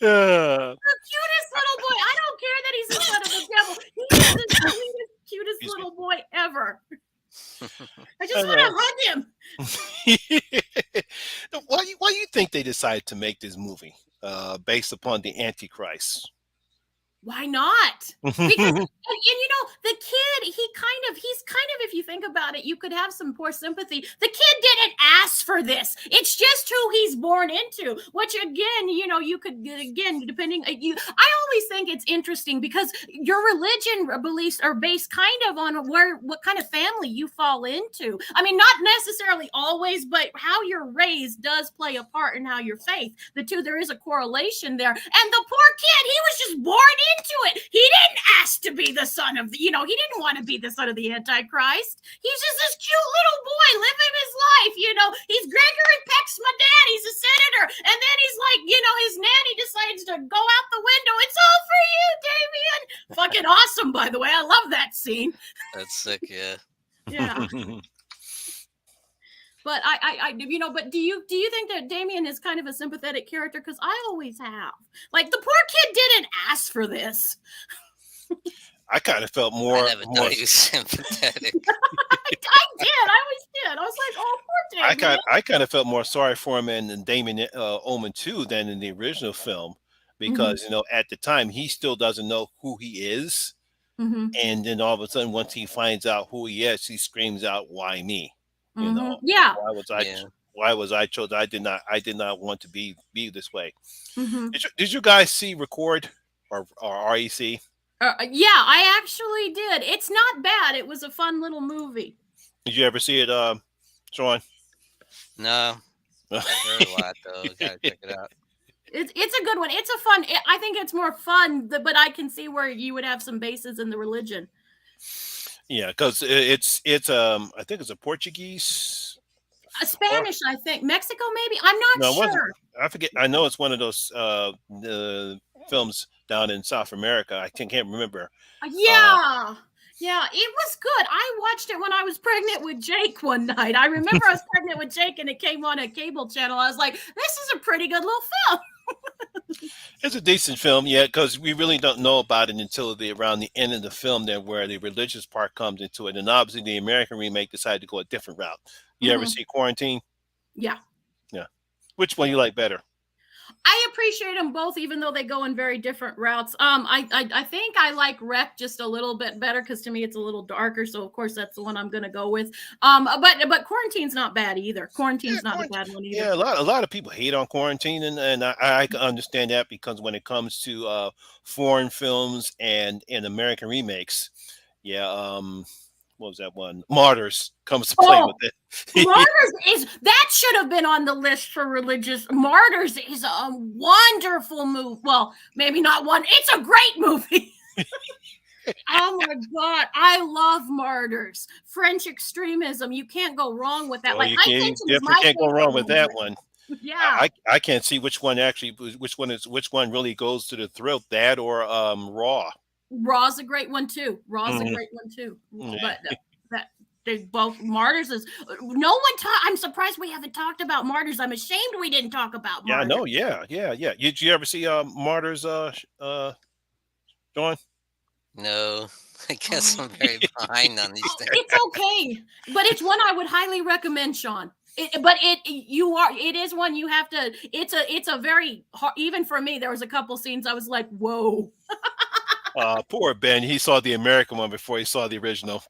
cutest little boy. I don't care that he's the son of the devil. He is the cutest little boy ever. I just want to hug him. Why do you think they decided to make this movie based upon the Antichrist? Why not? Because and you know, the kid, he's kind of, if you think about it, you could have some poor sympathy. The kid didn't ask for this. It's just who he's born into, which again, you know, you could, again, depending, I always think it's interesting because your religion beliefs are based kind of on what kind of family you fall into. I mean, not necessarily always, but how you're raised does play a part in how your faith. The two, there is a correlation there. And the poor kid, he was just born into it. He didn't ask to be the son of the, he didn't want to be the son of the Antichrist. He's just this cute little boy living his life, He's Gregory Peck's my dad. He's a senator. And then he's like, his nanny decides to go out the window. It's all for you, Damien. Fucking awesome, by the way. I love that scene. That's sick, yeah. Yeah. But but do you think that Damien is kind of a sympathetic character? Because I always have. Like, the poor kid didn't ask for this. I kind of felt more. I never thought he was sympathetic. I did. I always did. I was like, oh, poor Damien. I kind of felt more sorry for him in Damien Omen 2 than in the original film because at the time he still doesn't know who he is, and then all of a sudden once he finds out who he is, he screams out, "Why me?" Yeah. Why was I chosen? I did not want to be this way. Did you guys see Record or REC? Yeah, I actually did. It's not bad. It was a fun little movie. Did you ever see it, Sean? No. I heard a lot though. Gotta check it out. It's a good one. It's a fun. I think it's more fun, but I can see where you would have some bases in the religion. Yeah, because it's I think it's a Portuguese, Spanish, I think Mexico, maybe. I'm not sure. I forget. I know it's one of those films down in South America. I can't remember. Yeah, it was good. I watched it when I was pregnant with Jake one night. I remember I was pregnant with Jake, and it came on a cable channel. I was like, "This is a pretty good little film." It's a decent film, yeah, because we really don't know about it until around the end of the film there where the religious part comes into it. And obviously the American remake decided to go a different route. You ever see Quarantine? Yeah. Yeah. Which one you like better? I appreciate them both, even though they go in very different routes. I think I like Rec just a little bit better because to me it's a little darker. So of course that's the one I'm going to go with. But Quarantine's not bad either. Quarantine's not a bad one either. Yeah, a lot of people hate on Quarantine, and I can understand that because when it comes to foreign films and American remakes, yeah. What was that one? Martyrs comes to play with it. Martyrs that should have been on the list for religious. Martyrs is a wonderful movie. Well, maybe not one. It's a great movie. Oh my God. I love Martyrs. French extremism. You can't go wrong with that. Well, you definitely can't go wrong with that one. Yeah. I can't see which one really goes to the throat, that or Raw. Raw's a great one too. But they both Martyrs is no one I'm surprised we haven't talked about Martyrs. I'm ashamed we didn't talk about Martyrs. Yeah, I know. Yeah. Did you ever see Martyrs, John? No. I guess I'm very behind on these things. It's okay, but it's one I would highly recommend, Sean. It is one you have to. It's a very hard, even for me. There was a couple scenes I was like, whoa. Poor Ben. He saw the American one before he saw the original.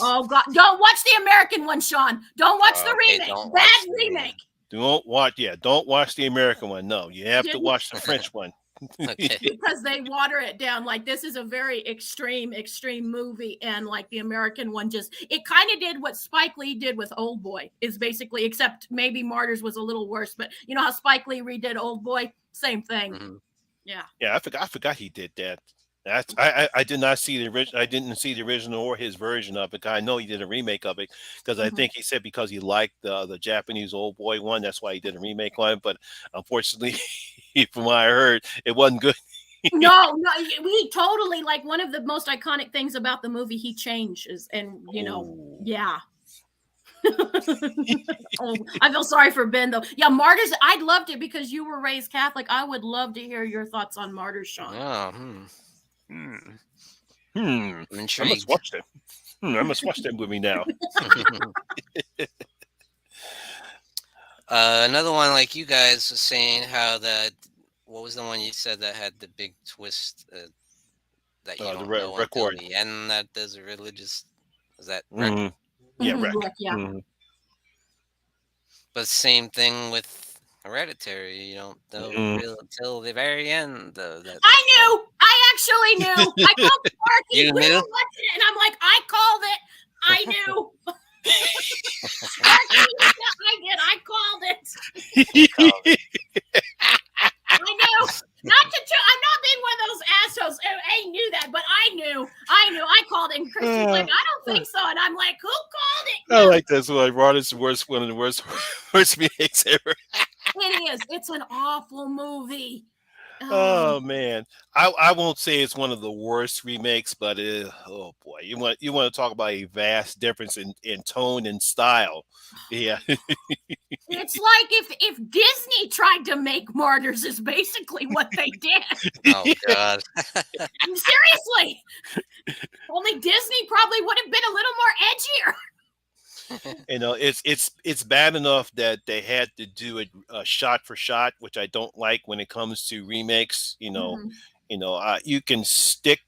Oh God! Don't watch the American one, Sean. Don't watch the remake. Bad remake. Don't watch the American one. No, you have to watch the French one. Okay. Because they water it down. Like, this is a very extreme movie, and like the American one it kind of did what Spike Lee did with Old Boy, is basically, except maybe Martyrs was a little worse, but you know how Spike Lee redid Old Boy? Same thing. Mm-hmm. Yeah, I forgot he did that. I did not see the original. I didn't see the original or his version of it. I know he did a remake of it because I think he said because he liked the Japanese Old Boy one, that's why he did a remake on it. But unfortunately, from what I heard, it wasn't good. no, we totally, like, one of the most iconic things about the movie he changes, and you know, yeah. Oh, I feel sorry for Ben though. Yeah, Martyrs. I loved it because you were raised Catholic. I would love to hear your thoughts on Martyrs, Sean. I'm I intrigued. must watch that. I must watch that movie now. Another one, like you guys were saying, how that, what was the one you said that had the big twist that you don't know until the end, that there's a religious, is that Wreck? Yeah, Wreck. Yeah. But same thing with Hereditary, you don't know real until the very end. I knew. I actually knew. I called Sparky. You knew? And I'm like, I called it. I knew. Sparky, I did. I called it. I knew. I'm not being one of those assholes. I knew that, but I knew. I called it. And Christian's like, I don't think so. And I'm like, who called it? I like this one. Martyrs is one of the worst remakes ever. It is. It's an awful movie. Oh man, I won't say it's one of the worst remakes, but oh boy, you want to talk about a vast difference in tone and style. Yeah, it's like if Disney tried to make Martyrs, is basically what they did. Oh God! Seriously, only Disney probably would have been a little more edgier. You know, it's bad enough that they had to do it shot for shot, which I don't like when it comes to remakes. You can stick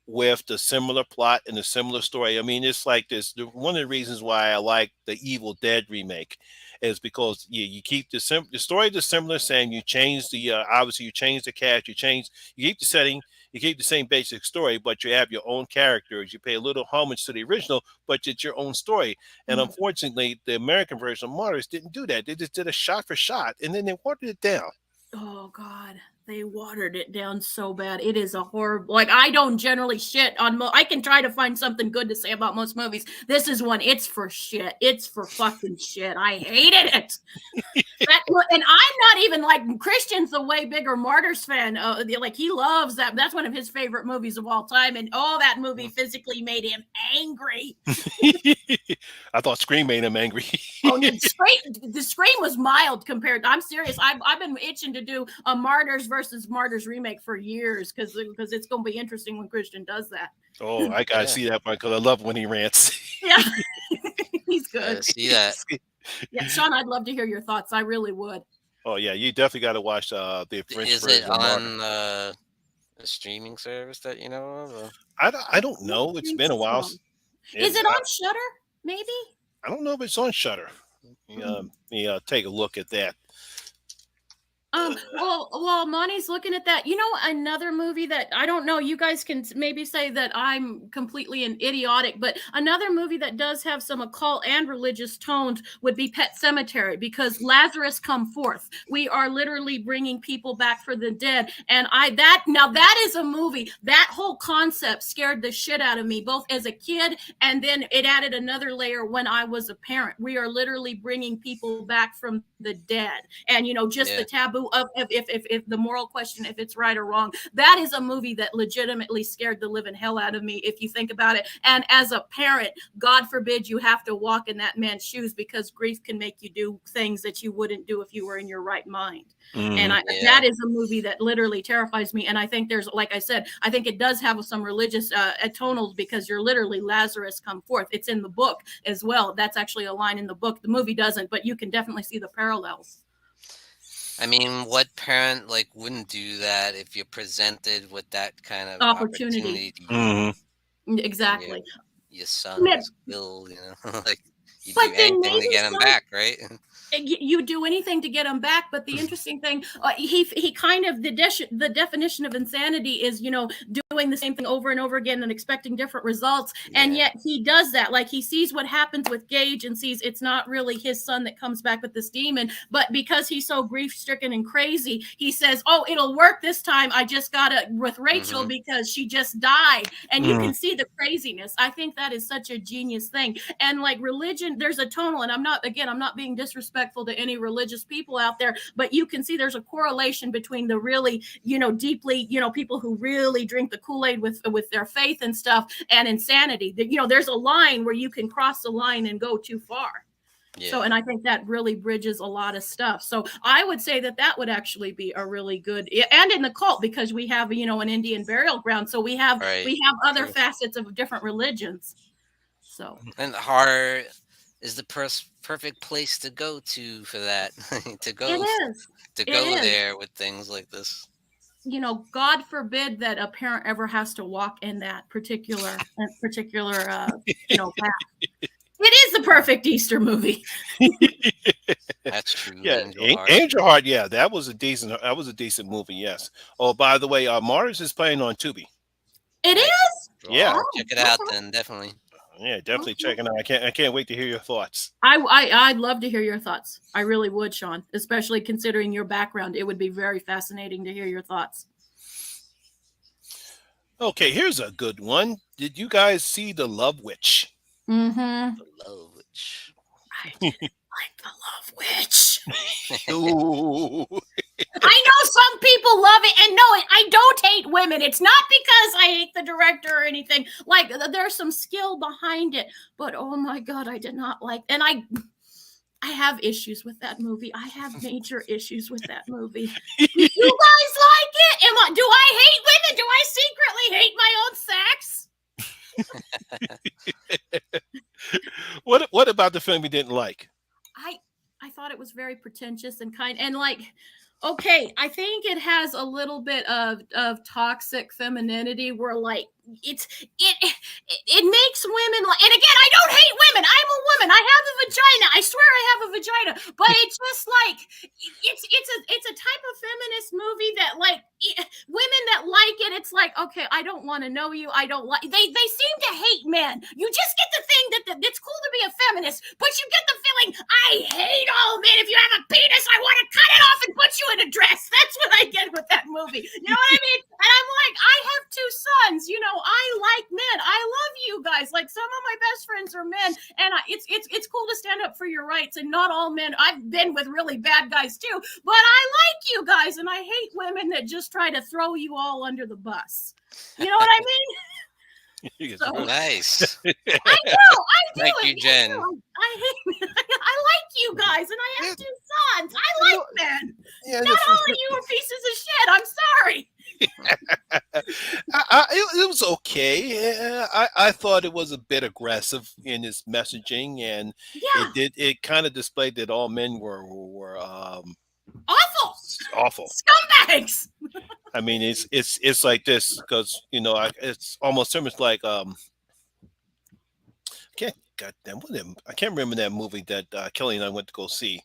with the similar plot and a similar story. I mean, it's like this. One of the reasons why I like the Evil Dead remake is because you keep the story the similar, saying you change the obviously you change the cast, you keep the setting. You keep the same basic story, but you have your own characters. You pay a little homage to the original, but it's your own story. And unfortunately, the American version of Martyrs didn't do that. They just did a shot for shot, and then they watered it down. Oh, God. They watered it down so bad. It is a horrible. Like, I don't generally shit on. I can try to find something good to say about most movies. This is one. It's for shit. It's for fucking shit. I hated it. And I'm not even like Christian's a way bigger Martyrs fan. Like, he loves that. That's one of his favorite movies of all time. And that movie physically made him angry. I thought Scream made him angry. The Scream was mild compared. I'm serious. I've been itching to do a Martyrs versus Martyrs remake for years because it's going to be interesting when Christian does that. Oh, I gotta see that one because I love when he rants. Yeah, he's good. See that. Yeah, Sean, I'd love to hear your thoughts. I really would. Oh yeah, you definitely got to watch the French version. Is it on a streaming service that you know of? Or? I don't know. It's been a while. Is it on Shudder? Maybe. I don't know if it's on Shudder. Take a look at that. Well, Monty's looking at that. You know, another movie that I don't know, you guys can maybe say that I'm completely idiotic, but another movie that does have some occult and religious tones would be Pet Sematary, because Lazarus Come Forth. We are literally bringing people back for the dead. And that is a movie. That whole concept scared the shit out of me, both as a kid, and then it added another layer when I was a parent. We are literally bringing people back from the dead. And, the taboo taboo of if the moral question, if it's right or wrong. That is a movie that legitimately scared the living hell out of me, if you think about it. And as a parent, God forbid you have to walk in that man's shoes, because grief can make you do things that you wouldn't do if you were in your right mind. And that is a movie that literally terrifies me. And I think there's, like I said, I think it does have some religious tonals, because you're literally Lazarus come forth. It's in the book as well. That's actually a line in the book. The movie doesn't, but you can definitely see the parallels. I mean, what parent wouldn't do that if you're presented with that kind of opportunity? Exactly. Your son is killed, you do anything to get him back, right? You do anything to get him back. But the interesting thing, he kind of, the definition of insanity is, doing the same thing over and over again and expecting different results. And yet he does that. Like, he sees what happens with Gage and sees it's not really his son that comes back with this demon, but because he's so grief stricken and crazy, he says, oh, it'll work this time. I just got it with Rachel because she just died. And you can see the craziness. I think that is such a genius thing. And like religion, there's a tonal, and I'm not being disrespectful to any religious people out there, but you can see there's a correlation between the really, deeply, people who really drink the Kool-Aid with their faith and stuff, and insanity. There's a line where you can cross the line and go too far. So, and I think that really bridges a lot of stuff. So I would say that would actually be a really good, and in the cult, because we have, an Indian burial ground. So we have other facets of different religions. So, and horror is the perfect place to go to for that. to go there with things like this. God forbid that a parent ever has to walk in that particular path. It is the perfect Easter movie. That's true. Yeah, Angel Heart. Yeah, that was a decent movie. Yes. Oh, by the way, Mars is playing on Tubi. It is. Yeah, check it out then. Definitely. Yeah, definitely check it out. I can't wait to hear your thoughts. I'd love to hear your thoughts. I really would, Sean, especially considering your background. It would be very fascinating to hear your thoughts. Okay, here's a good one. Did you guys see The Love Witch? Mm-hmm. The Love Witch. I didn't like The Love Witch. Ooh. I know some people love it, and no, I don't hate women. It's not because I hate the director or anything. Like, there's some skill behind it, but oh my God, I did not like. And I have issues with that movie. I have major issues with that movie. Do you guys like it? Do I hate women? Do I secretly hate my own sex? What about the film you didn't like? I thought it was very pretentious and okay, I think it has a little bit of toxic femininity where it makes women and again, I don't hate women. I'm a woman. I have a vagina. I swear I have a vagina. But it's just it's a type of feminist movie that women that like it, it's like, okay, I don't want to know you. I don't like they seem to hate men. You just get the thing that it's cool to be a feminist, but you get the feeling I hate all men. If you have a penis, I want to cut it off and put you in a dress. That's what I get with that movie. You know what I mean? And I'm like, I have two sons. I like men. I love you guys. Like, some of my best friends are men, and it's cool to stand up for your rights. And not all men. I've been with really bad guys too, but I like you guys, and I hate women that just try to throw you all under the bus. You know what I mean? So, nice. I do. Thank you, Jen. I like you guys, and I have two sons. I like men. Yeah, not all of you are pieces of shit. I'm sorry. It was okay. I thought it was a bit aggressive in its messaging, and it kind of displayed that all men were awful scumbags. I mean, it's like this because it's almost similar to like I can't remember that movie that Kelly and I went to go see.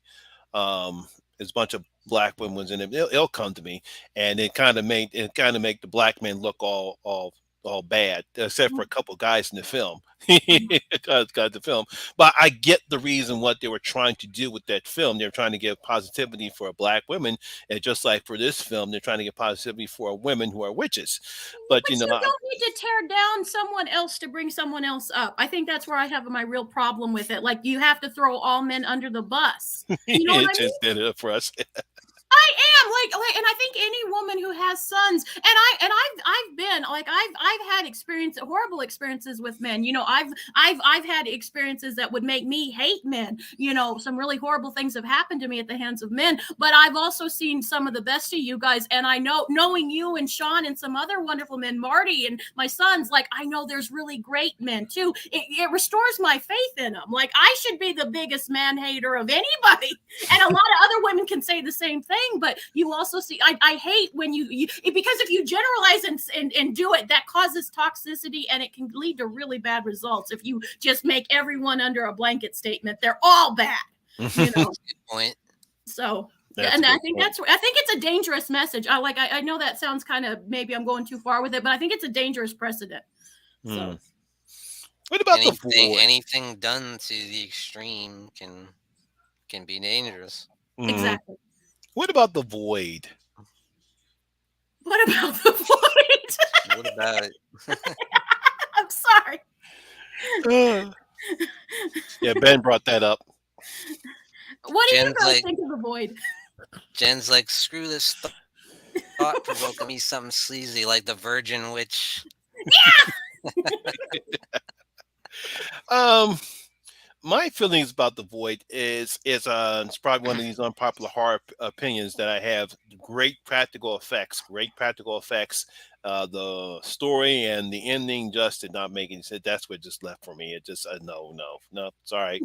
There's a bunch of black women in it. It'll come to me, and it kind of make the black men look all bad, except for a couple guys in the film. got the film, but I get the reason what they were trying to do with that film. They're trying to give positivity for black women, and just like for this film, they're trying to get positivity for women who are witches. But you don't need to tear down someone else to bring someone else up. I think that's where I have my real problem with it. Like, you have to throw all men under the bus. You know what I mean? Did it for us. I am like, and I think any woman who has sons, and I've been like, I've had horrible experiences with men. You know, I've had experiences that would make me hate men. You know, some really horrible things have happened to me at the hands of men. But I've also seen some of the best of you guys, and I know, knowing you and Sean and some other wonderful men, Marty and my sons, like I know there's really great men too. It restores my faith in them. Like I should be the biggest man hater of anybody, and a lot of other women can say the same thing. But you also see, I hate when you because if you generalize and do it, that causes toxicity, and it can lead to really bad results. If you just make everyone under a blanket statement, they're all bad. You know? Good point. So, and I think it's a dangerous message. I know that sounds kind of, maybe I'm going too far with it, but I think it's a dangerous precedent. So. What about anything done to the extreme can be dangerous. Exactly. What about the void? What about the void? What about it? I'm sorry. Yeah, Ben brought that up. What do you guys think of the void? Jen's like, screw this thought provoking me something sleazy like the Virgin Witch. Yeah. My feelings about the void is it's probably one of these unpopular horror opinions that I have. Great practical effects. The story and the ending just did not make any sense. That's what just left for me. It just no. It's all right.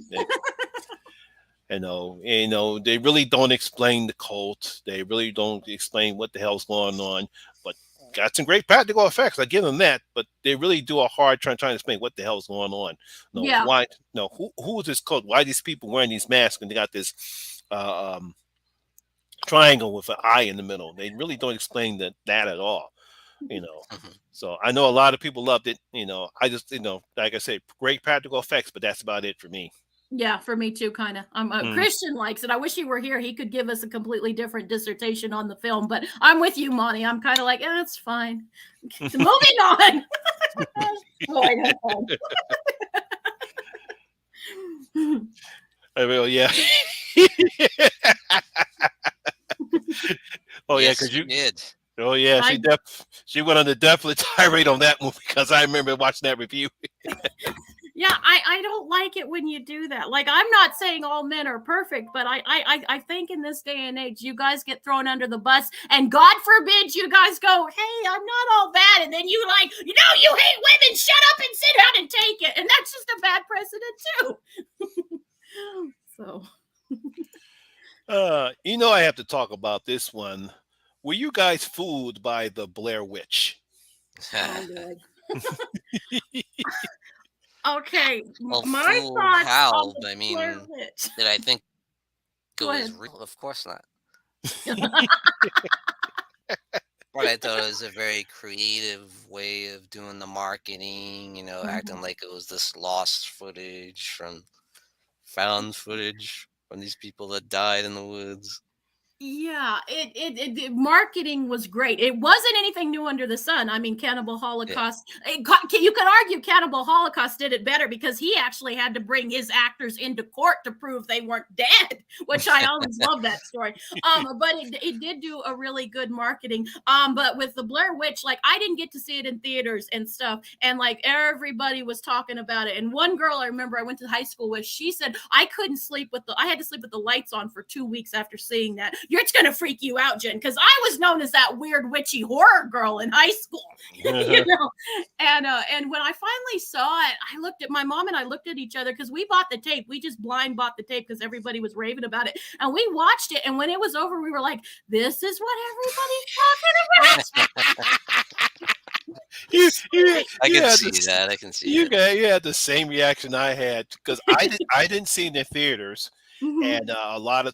They really don't explain the cult. They really don't explain what the hell's going on. But got some great practical effects. I give them that, but they really do a hard trying to explain what the hell's going on. Why? No, who is this cult? Why are these people wearing these masks and they got this triangle with an eye in the middle? They really don't explain that at all. So I know a lot of people loved it. I just like I said, great practical effects, but that's about it for me. Yeah, for me too, kind of. Christian likes it. I wish he were here. He could give us a completely different dissertation on the film, but I'm with you, Monty. I'm kind of like, it's fine. Moving on. I will, yeah. Oh, yeah, because you did. Oh, yeah, she went on the definite tirade on that movie because I remember watching that review. Yeah, I don't like it when you do that. Like, I'm not saying all men are perfect, but I think in this day and age, you guys get thrown under the bus, and God forbid you guys go, hey, I'm not all bad, and then you you hate women, shut up and sit down and take it, and that's just a bad precedent too. So, I have to talk about this one. Were you guys fooled by the Blair Witch? Oh, good. Okay, well, my thoughts how? on the I mean, Blair Witch. Did I think it Go was ahead. real? Of course not. But I thought it was a very creative way of doing the marketing, acting like it was this lost footage found footage from these people that died in the woods. Yeah, it marketing was great. It wasn't anything new under the sun. I mean, Cannibal Holocaust. You could argue Cannibal Holocaust did it better because he actually had to bring his actors into court to prove they weren't dead, which I always love that story. But it did do a really good marketing. But with the Blair Witch, like I didn't get to see it in theaters and stuff, and like everybody was talking about it. And one girl I remember I went to high school with, she said I couldn't sleep I had to sleep with the lights on for 2 weeks after seeing that. It's going to freak you out, Jen, because I was known as that weird witchy horror girl in high school, And when I finally saw it, I looked at my mom and I looked at each other because we bought the tape. We just blind bought the tape because everybody was raving about it, and we watched it. And when it was over, we were like, "This is what everybody's talking about." I can see that. I can see you had the same reaction I had because I didn't see it in the theaters. Mm-hmm. And a lot of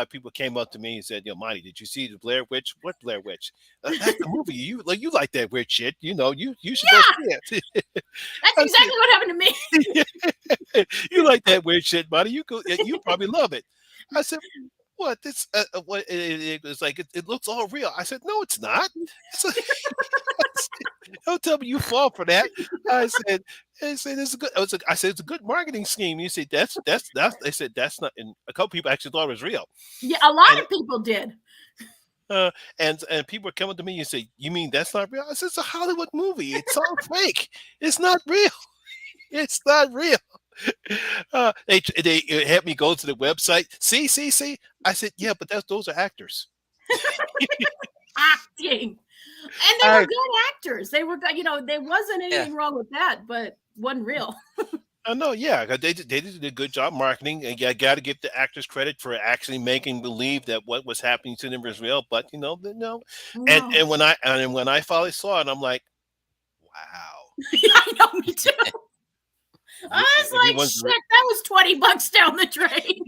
people came up to me and said, Monty, did you see the Blair Witch? What Blair Witch? That's the movie. You like that weird shit. You should go see it. That's exactly what happened to me. You like that weird shit, Monty. You probably love it. I said, what? This what it was like it looks all real. I said, no, it's not. Don't tell me you fall for that. I said it's a good. I said it's a good marketing scheme. You said that's. They said that's not. And a couple people actually thought it was real. Yeah, a lot of people did. Uh, and people are coming to me and say, "You mean that's not real?" I said, "It's a Hollywood movie. It's all fake. It's not real. It's not real." They had me go to the website. See. I said, "Yeah, but those are actors." Acting. And they were I good actors. They were good. There wasn't Yeah. anything wrong with that, but wasn't real. I know, yeah, 'cause they did a good job marketing, and you got to give the actors credit for actually making believe that what was happening to them was real. But no, No. and when I finally saw it, I'm like, wow, Yeah, I know, me too. I was like, everyone's shit, that was $20 down the drain.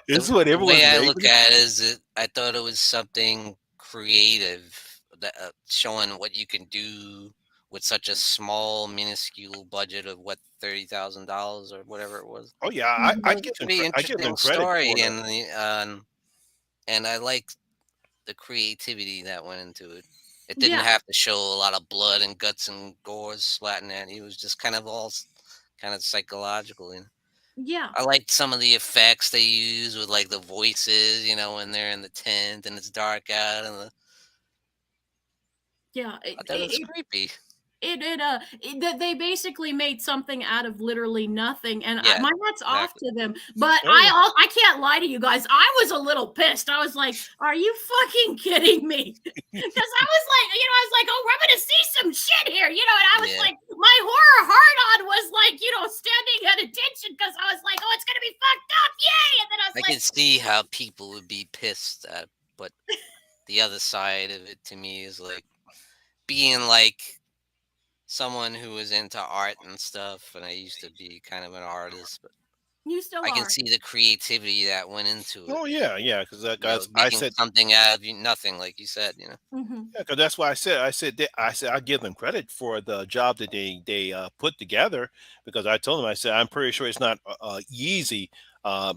this is what The way everyone's I look raving. at it is I thought it was something creative that showing what you can do with such a small, minuscule budget of what $30,000 or whatever it was. Oh yeah, It was a pretty I give them interesting credit story, for the. and I like the creativity that went into it. It didn't Yeah, have to show a lot of blood and guts and gore splatting at you. It was just kind of all kind of psychological. And yeah, I liked some of the effects they use with like the voices, when they're in the tent and it's dark out, and yeah. I thought it was creepy. They basically made something out of literally nothing, and Yeah, my hat's off exactly. to them. But Oh yeah, I can't lie to you guys. I was a little pissed. I was like, "Are you fucking kidding me?" Because I was like, "Oh, we're gonna see some shit here," and I was Yeah, like, my horror heart on was like, standing at attention because I was like, "Oh, it's gonna be fucked up, yay!" And then I I was can like, see how people would be pissed at, but the other side of it to me is like being like someone who was into art and stuff, and I used to be kind of an artist, but "You still I can are." see the creativity that went into it. oh yeah, because guys, I Making said. something out of nothing, like you said. Hmm. Yeah, because that's why I said I give them credit for the job that they put together, because I told them, I said, I'm pretty sure it's not easy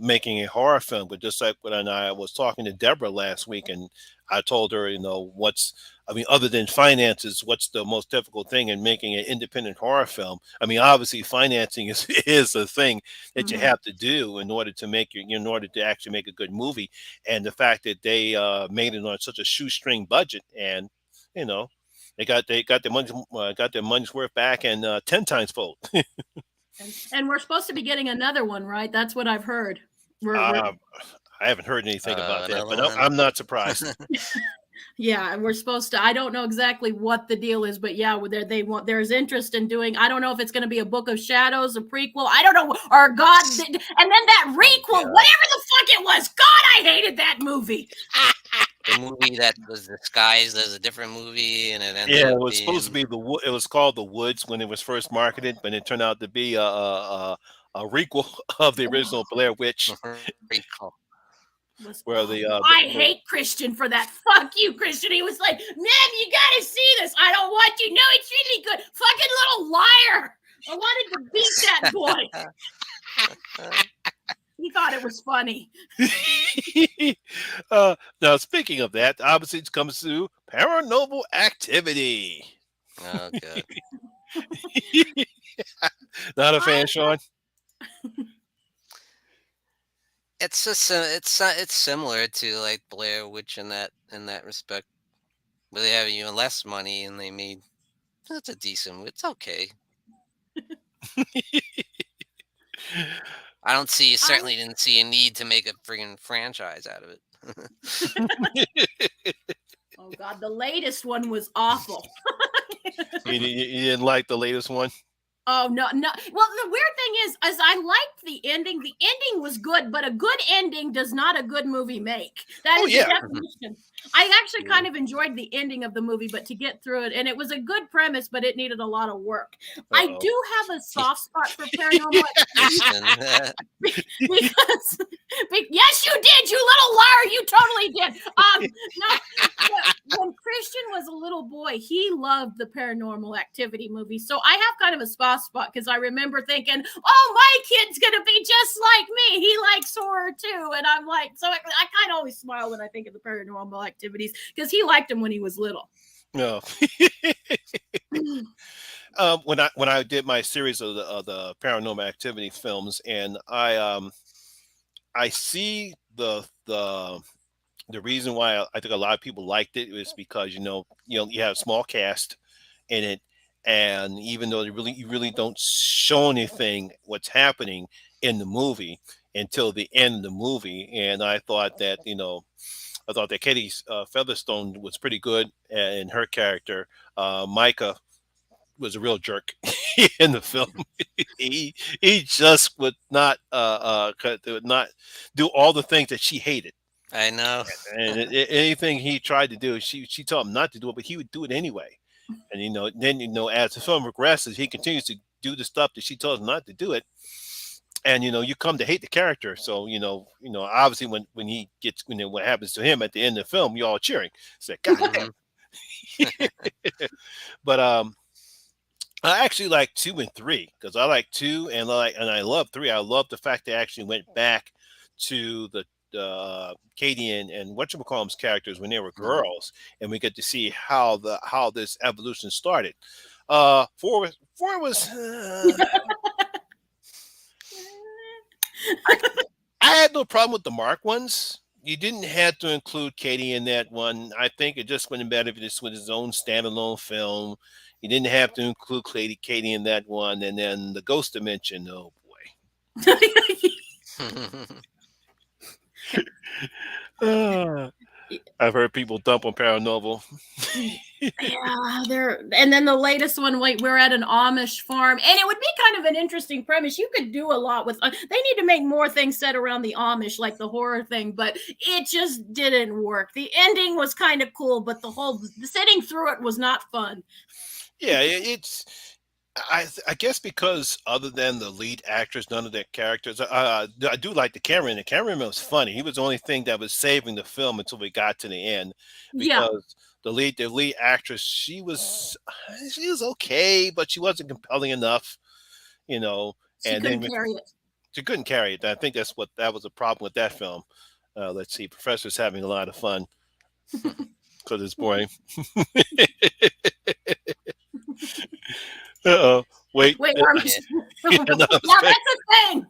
making a horror film. But just like when I was talking to Deborah last week, and I told her, I mean, other than finances, what's the most difficult thing in making an independent horror film? I mean, obviously financing is is the thing that you Hmm. have to do in order to in order to actually make a good movie. And the fact that they made it on such a shoestring budget, and you know they got their money's worth back, and 10 times fold. And we're supposed to be getting another one, right? That's what I've heard. We're uh, I haven't heard anything about that, Another but one. I'm not surprised. Yeah, and we're supposed to. I don't know exactly what the deal is, but yeah, there's interest in doing. I don't know if it's going to be a Book of Shadows, a prequel. I don't know, or God, and then that Oh requel, god, whatever the fuck it was. God, I hated that movie. the movie that was disguised as a different movie, and it ended Yeah, it up was supposed to being be it was called The Woods when it was first marketed, but it turned out to be a requel of the original Blair Witch, recall. Was where awful. I hate Christian for that. Fuck you, Christian. He was like, "Man, you gotta see this. I don't want you. No, it's really good. Fucking little liar. I wanted to beat that boy." He thought it was funny. Now, speaking of that, obviously it comes to Paranormal Activity. Oh god. Not a I fan, Sean? It's just it's similar to like Blair Witch in that respect. But they have even less money, and they made it's a decent. It's okay. I don't see I certainly didn't see a need to make a friggin' franchise out of it. Oh God, the latest one was awful. You didn't like the latest one? Oh no, no. Well, the weird thing is I liked the ending. The ending was good, but a good ending does not a good movie make. That Oh is the yeah. definition. I actually Yeah. kind of enjoyed the ending of the movie, but to get through it, and it was a good premise, but it needed a lot of work. I Uh-oh. do have a soft spot for paranormal activity Listen, because yes, you did, you little liar, you totally did. No, when Christian was a little boy, he loved the Paranormal Activity movie. So I have kind of a soft spot because I remember thinking, "Oh, my kid's gonna be just like me. He likes horror too." And I'm like, so I kind of always smile when I think of the Paranormal Activities because he liked them when he was little. No. When I did my series of the Paranormal Activity films, and I see The reason why I think a lot of people liked it was because you have a small cast in it, and even though you really don't show anything what's happening in the movie until the end of the movie. And I thought that Katie Featherstone was pretty good in her character. Micah was a real jerk in the film. He just would not do all the things that she hated. I know. And anything he tried to do, she told him not to do it, but he would do it anyway. And then as the film progresses, he continues to do the stuff that she tells him not to do it. And you come to hate the character. So obviously when he gets what happens to him at the end of the film, you're all cheering. It's like, God damn. But I actually like 2 and 3 because I like 2 and I love 3. I love the fact they actually went back to the Katie and whatchamacallum's characters when they were girls, and we get to see how this evolution started. 4 was I had no problem with the Mark ones. You didn't have to include Katie in that one. I think it just would have been better if this was his own standalone film. You didn't have to include Katie in that one, and then the Ghost Dimension. Oh boy. I've heard people dump on Paranormal. Yeah, and then the latest one, we're at an Amish farm, and it would be kind of an interesting premise. You could do a lot with. They need to make more things set around the Amish, like the horror thing, but it just didn't work. The ending was kind of cool, but the sitting through it was not fun. Yeah, I guess because other than the lead actress, none of their characters. I do like the cameraman. The cameraman was funny. He was the only thing that was saving the film until we got to the end. Because the lead actress, she was okay, but she wasn't compelling enough. She couldn't carry it. She couldn't carry it. I think that was a problem with that film. Let's see, Professor's having a lot of fun because it's boring. Uh-oh. Wait. Yeah, that's a thing.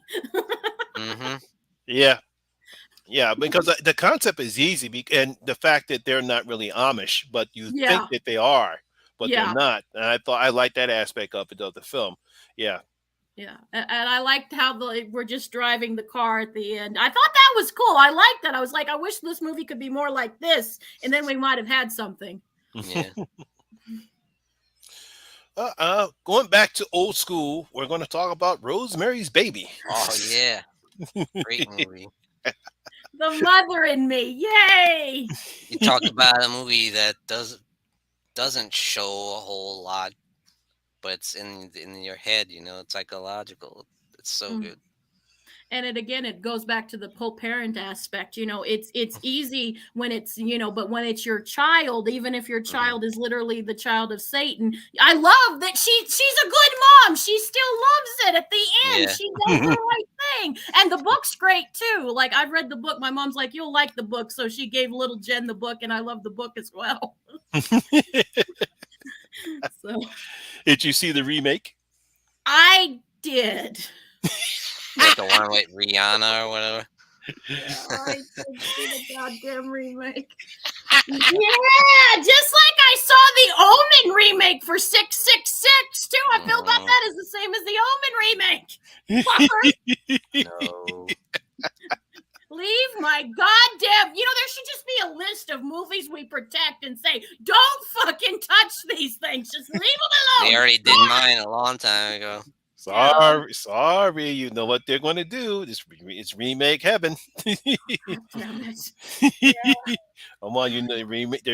Yeah, because the concept is easy, and the fact that they're not really Amish, but you think that they are, but they're not. And I liked that aspect of the film. Yeah. Yeah, and I liked how we're just driving the car at the end. I thought that was cool. I liked that. I was like, I wish this movie could be more like this, and then we might have had something. Yeah. Going back to old school, we're going to talk about Rosemary's Baby. Oh yeah, great movie. The Mother in Me, yay! You talk about a movie that doesn't show a whole lot, but it's in your head. It's psychological. It's so good. And it goes back to the co-parent aspect. It's easy when it's but when it's your child, even if your child is literally the child of Satan. I love that she's a good mom. She still loves it at the end. Yeah. She does the right thing, and the book's great too. Like, I've read the book. My mom's like, you'll like the book, so she gave little Jen the book, and I love the book as well. So, did you see the remake? I did. Like the one with Rihanna or whatever. Yeah, I did see the goddamn remake. Yeah, just like I saw the Omen remake for 666 too. I feel about that is the same as the Omen remake. No. Leave my goddamn. There should just be a list of movies we protect and say, don't fucking touch these things. Just leave them alone. They already did mine a long time ago. Sorry. You know what they're going to do? It's remake heaven. Damn it. Come on, they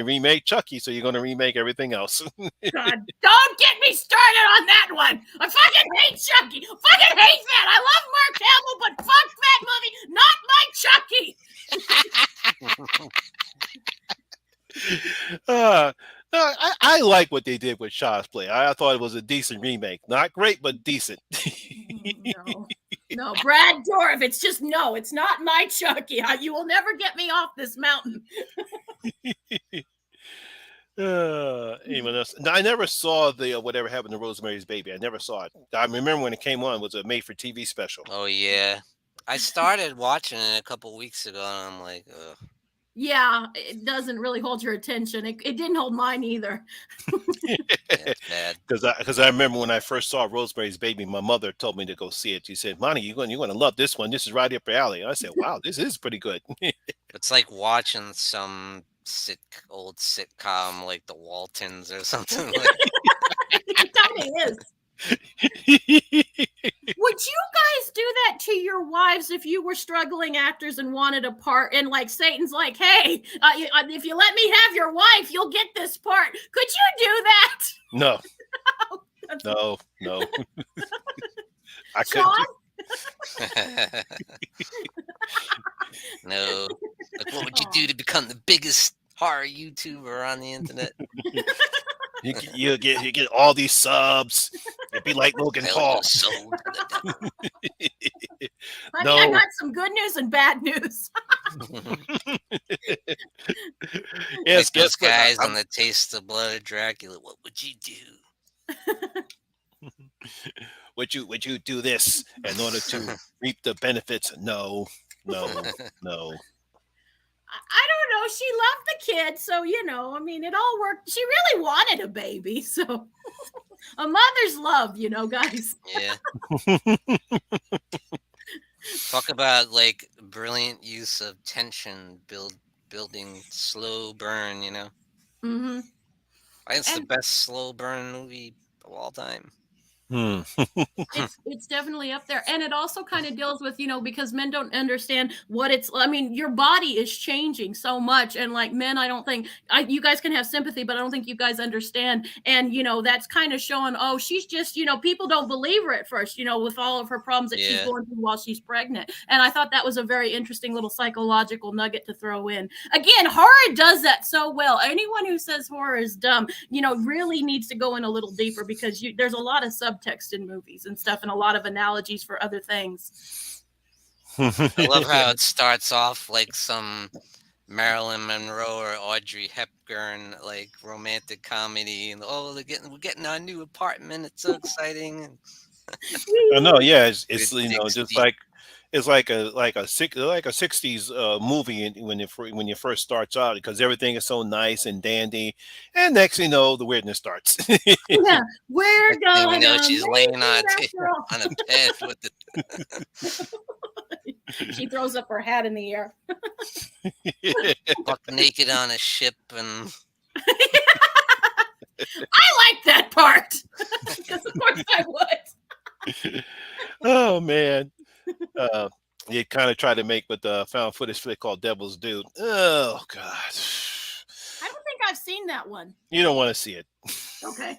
remake Chucky, so you're going to remake everything else. God, don't get me started on that one. I fucking hate Chucky. Fucking hate that. I love Mark Hamill, but fuck that movie. Not my Chucky. No, I like what they did with Child's Play. I thought it was a decent remake. Not great, but decent. No, Brad Dourif. It's just no. It's not my Chucky. You will never get me off this mountain. Anyone else? No, I never saw the Whatever Happened to Rosemary's Baby. I never saw it. I remember when it came on. It was a made-for-TV special. Oh yeah, I started watching it a couple weeks ago, and I'm like, ugh. Yeah, it doesn't really hold your attention. It didn't hold mine either. Yeah, it's bad. Because I remember when I first saw Rosemary's Baby, my mother told me to go see it. She said, "Monty, you're going to love this one. This is right up your alley." I said, "Wow, this is pretty good." It's like watching some old sitcom like The Waltons or something like. It kind of is. Would you guys do that to your wives if you were struggling actors and wanted a part? And like Satan's like, hey, if you let me have your wife, you'll get this part. Could you do that? No, Oh, no. I couldn't. Sean? No. Like, what would you do to become the biggest horror YouTuber on the internet? You get all these subs. It'd be like Logan Sell Paul. your soul to the devil. Honey, I No. got some good news and bad news. Yes, Like those guess what? guys on the Taste of Blood of Dracula. What would you do? Would you do this in order to reap the benefits? No. I don't know. She loved the kid, so I mean, it all worked. She really wanted a baby, so a mother's love, guys. Yeah. Talk about like brilliant use of tension, building slow burn. Mm-hmm. I think it's the And best slow burn movie of all time. it's definitely up there, and it also kind of deals with because men don't understand what it's. I mean, your body is changing so much, and like men, I don't think you guys can have sympathy, but I don't think you guys understand. And that's kind of showing. Oh, she's just people don't believe her at first. With all of her problems that she's Yeah. going through while she's pregnant, and I thought that was a very interesting little psychological nugget to throw in. Again, horror does that so well. Anyone who says horror is dumb, really needs to go in a little deeper because there's a lot of subtext in movies and stuff and a lot of analogies for other things. I love how it starts off like some Marilyn Monroe or Audrey Hepburn like romantic comedy, and we're getting our new apartment. It's so exciting. I know, yeah, it's Good dicks just deep. like it's like a 60s movie when you first starts out because everything is so nice and dandy, and next thing you know the weirdness starts. Yeah, we're Next thing you know, gonna she's make laying it on after all. a bed with the She throws up her hat in the air. buck naked on a ship, and I like that part because of course I would. Oh man, you kind of try to make with the found footage flick called Devil's Due. Oh god, I don't think I've seen that one. you don't want to see it. Okay.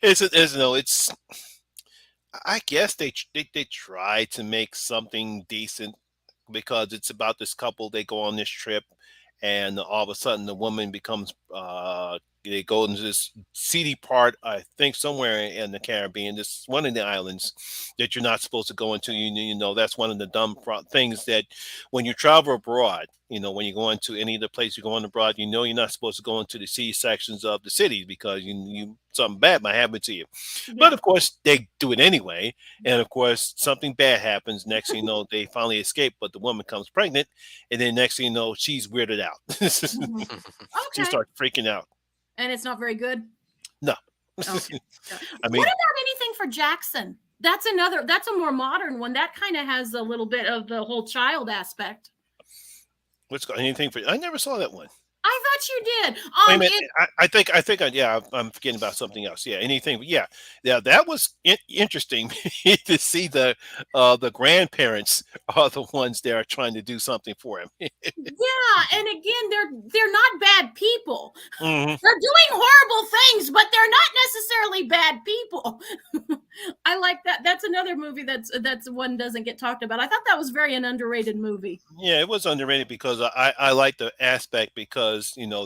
It's I guess they try to make something decent because it's about this couple. They go on this trip, and all of a sudden, the woman becomes. They go into this seedy part, I think, somewhere in the Caribbean. This one of the islands that you're not supposed to go into. That's one of the dumb things that when you travel abroad, when you go into any of the places you're going abroad, you're not supposed to go into the C sections of the cities because you something bad might happen to you. But of course, they do it anyway. And of course, something bad happens. Next thing you know, they finally escape, but the woman comes pregnant. And then next thing you know, she's weirded out. She Okay. starts freaking out. And it's not very good. No. Okay. I mean, What about anything for Jackson? That's a more modern one. That kind of has a little bit of the whole child aspect. anything for I never saw that one. I thought you did. Wait a minute. I think, yeah, I'm forgetting about something else. Yeah, anything. Yeah, that was interesting to see the grandparents are the ones that are trying to do something for him. Yeah, and again, they're not bad people. Mhm. They're doing horrible things, but they're not necessarily bad people. I like that. That's another movie that's one doesn't get talked about. I thought that was an underrated movie. Yeah, it was underrated because I like the aspect because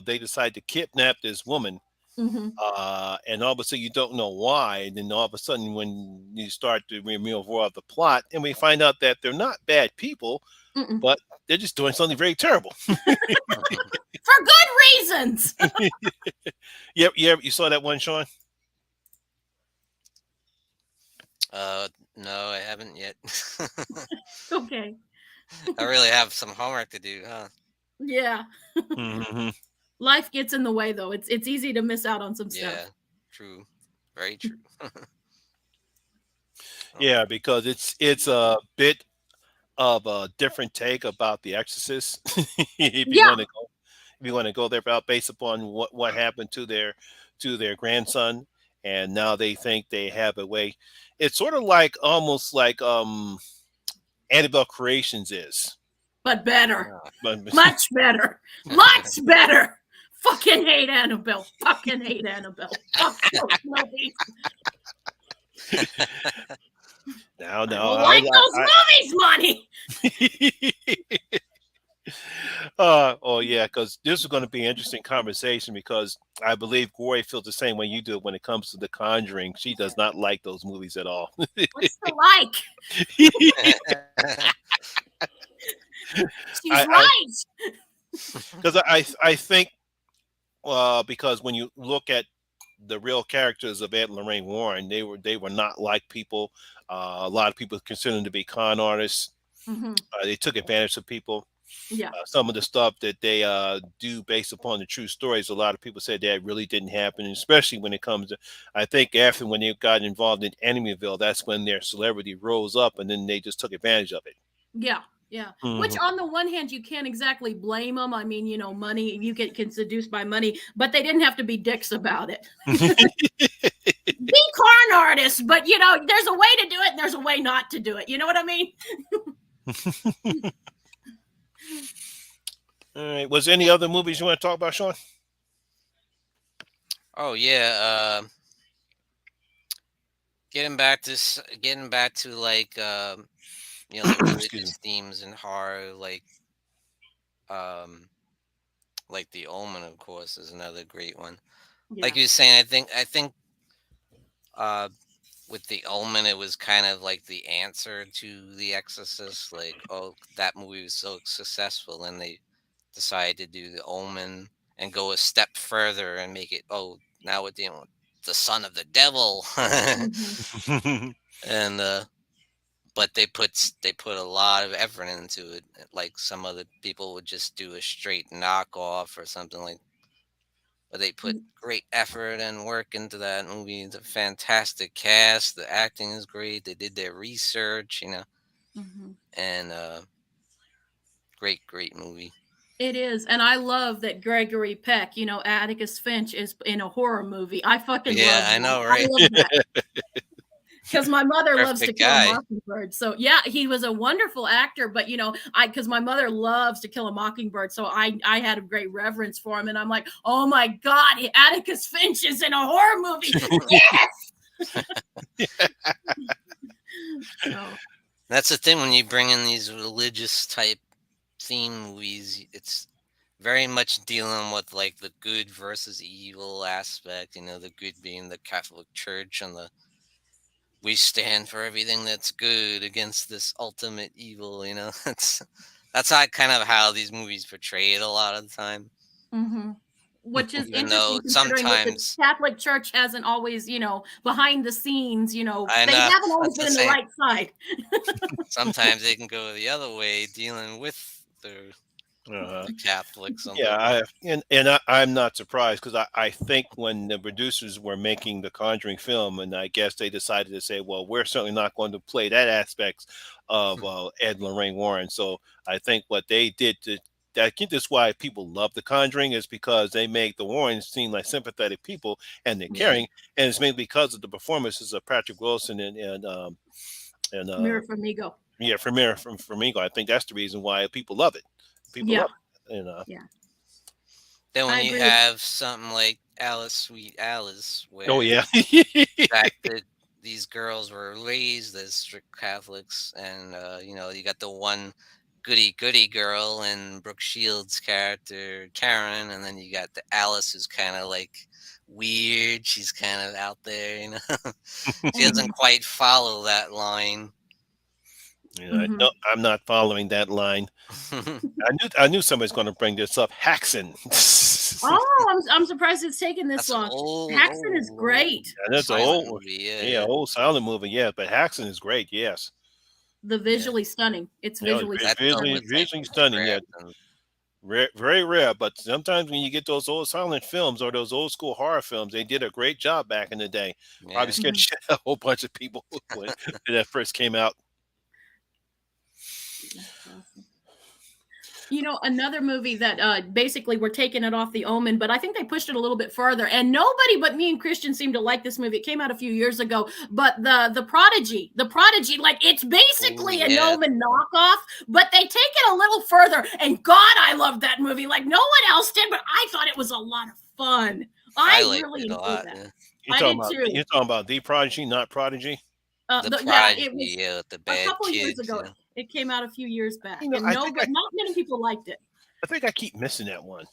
they decide to kidnap this woman, Mm-hmm. and all of a sudden you don't know why, and then all of a sudden when you start to reveal more of the plot, and we find out that they're not bad people, Mm-mm. but they're just doing something very terrible. For good reasons. You saw that one, Sean? no, I haven't yet. Okay. I really have some homework to do, huh? Yeah. Mm-hmm. Life gets in the way, though. It's easy to miss out on some Yeah, stuff. true. Very true. Oh, Yeah, because it's a bit of a different take about The Exorcist. if you Yeah, want to go, if you want to go there about based upon what happened to their grandson, and now they think they have a way. It's sort of like almost like Annabelle Creations is, but better. yeah. but Much better. Much better. Fucking hate Annabelle. Fucking hate Annabelle. Fuck those movies. now I no, don't like those movies, Monty. Oh yeah, because this is going to be an interesting conversation because I believe Glory feels the same way you do when it comes to The Conjuring. She does not like those movies at all. What's the like? She's I right. because I think because when you look at the real characters of Ed and Lorraine Warren, they were not like people. A lot of people consider them to be con artists. Mm-hmm. They took advantage of people. Yeah. Some of the stuff that they do based upon the true stories, a lot of people said that really didn't happen, especially when it comes to, I think after when they got involved in Enemyville, that's when their celebrity rose up and then they just took advantage of it. Yeah. Yeah. Which, Hmm. on the one hand, you can't exactly blame them. I mean, money, you can seduce by money, but they didn't have to be dicks about it. Be con artists, but, there's a way to do it and there's a way not to do it. You know what I mean? All right. Was there any other movies you want to talk about, Sean? Oh yeah. Getting back to like the Excuse me. religious themes and horror, um like the Omen, of course, is another great one. Yeah. Like you were saying, I think uh with the Omen, it was kind of like the answer to the Exorcist. Like, oh, that movie was so successful, and they decided to do the Omen and go a step further and make it. Oh, now we're dealing with the son of the devil, Mm-hmm. and but they put a lot of effort into it. Like some other people would just do a straight knockoff or something like. But they put great effort and work into that movie. It's a fantastic cast. The acting is great. They did their research, Mm-hmm. and great movie. It is. And I love that Gregory Peck, Atticus Finch is in a horror movie. I fucking Yeah, love I that. know, I right? love that. Because my mother loves To Perfect Kill a guy. Mockingbird. So yeah, he was a wonderful actor, but because my mother loves To Kill a Mockingbird, so I had a great reverence for him, and I'm like, oh my God, Atticus Finch is in a horror movie. Yes. So, That's the thing when you bring in these religious type theme movies. It's very much dealing with like the good versus evil aspect. The good being the Catholic Church, and the we stand for everything that's good against this ultimate evil. That's how these movies portray it a lot of the time. mhm. Which is Even though interesting considering that the sometimes Catholic Church hasn't always, behind the scenes, I they know haven't always that's been the in the same. right side. Sometimes they can go the other way, dealing with Uh, the Catholics. yeah, Something. I'm not surprised because I think when the producers were making the Conjuring film, and I guess they decided to say, well, we're certainly not going to play that aspects of Ed and Lorraine Warren. So I think what they did to I think that's why people love the Conjuring is because they make the Warrens seem like sympathetic people and they're Yeah. caring, and it's mainly because of the performances of Patrick Wilson and Mirror from Ego. yeah, from Flamingo. I think that's the reason why people love it. People Yeah. love it, and Yeah. Then when I you agree with have something like Alice, Sweet Alice, oh where yeah, that these girls were raised as strict Catholics, and you got the one goody goody girl and Brooke Shields' character Karen, and then you got the Alice who's kind of like weird. She's kind of out there. She doesn't Mhm. quite follow that line. yeah. No, Mhm. I'm not following that line. I knew somebody's going to bring this up. Haxon. Oh, I'm surprised it's taken this That's an long. old, Haxon is old, old great. And that's an silent old, movie. yeah, Yeah, old silent movie. Yeah, but Haxon is great. Yes. The visually stunning. It's visually stunning. Visually stunning. Yeah. Rare, very rare, but sometimes when you get those old silent films or those old school horror films, they did a great job back in the day. Probably scared the shit out of a whole bunch of people when that first came out. You know, another movie that basically we're taking it off the Omen, but I think they pushed it a little bit further. And nobody but me and Christian seemed to like this movie. It came out a few years ago, but the Prodigy, like it's basically an Omen knockoff, but they take it a little further. And God, I loved that movie. Like no one else did, but I thought it was a lot of fun. I really enjoyed that. Yeah. You're talking about the Prodigy, not Prodigy. The Prodigy, it was the bad a couple kids, years ago. Yeah. It came out a few years back, you know, but not many people liked it. I think I keep missing that one.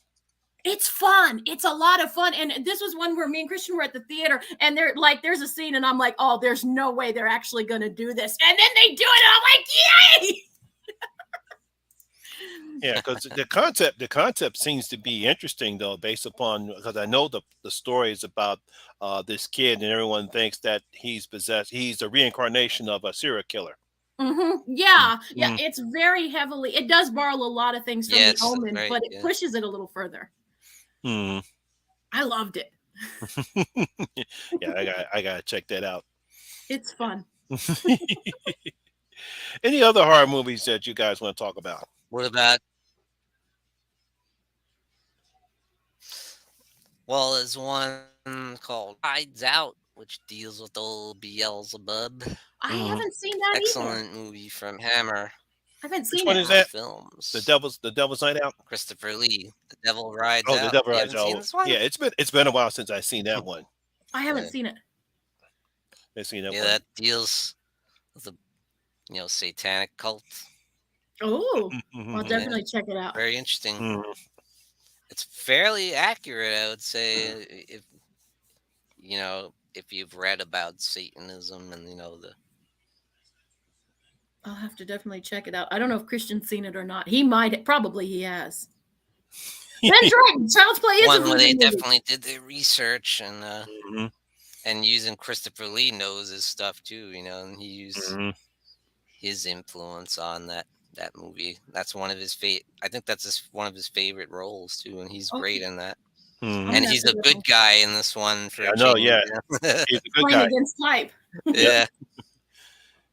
It's fun. It's a lot of fun. And this was one where me and Christian were at the theater, and they're like, there's a scene, and I'm like, oh, there's no way they're actually going to do this. And then they do it, and I'm like, yay! Yeah, because the concept seems to be interesting though, based upon because I know the story is about this kid, and everyone thinks that he's possessed. He's a reincarnation of a serial killer. Mm-hmm. Yeah, it's very heavily. It does borrow a lot of things from the Omen, but it pushes it a little further. I loved it. Yeah, I gotta check that out. It's fun. Any other horror movies that you guys want to talk about? What about? Well, there's one called Hides Out, which deals with old Beelzebub. I haven't seen that Excellent movie from Hammer. I haven't seen Which one is that? Films. The Devil's Night Out. Christopher Lee. The Devil Rides Out. Oh, The Devil Rides Out. Yeah, it's been a while since I've seen that one. I haven't seen it. I've seen that one. Yeah, that deals with the satanic cult. Oh, I'll definitely check it out. Very interesting. It's fairly accurate, I would say, if you've read about Satanism and the. I'll have to definitely check it out. I don't know if Christian's seen it or not. He might. Probably he has. That's right. Child's Play is one where they definitely did their research and using Christopher Lee knows his stuff too. And he used his influence on that movie. That's one of his I think that's one of his favorite roles too, and he's great in that. And he's a good guy in this one. He's a good guy against type. Yeah,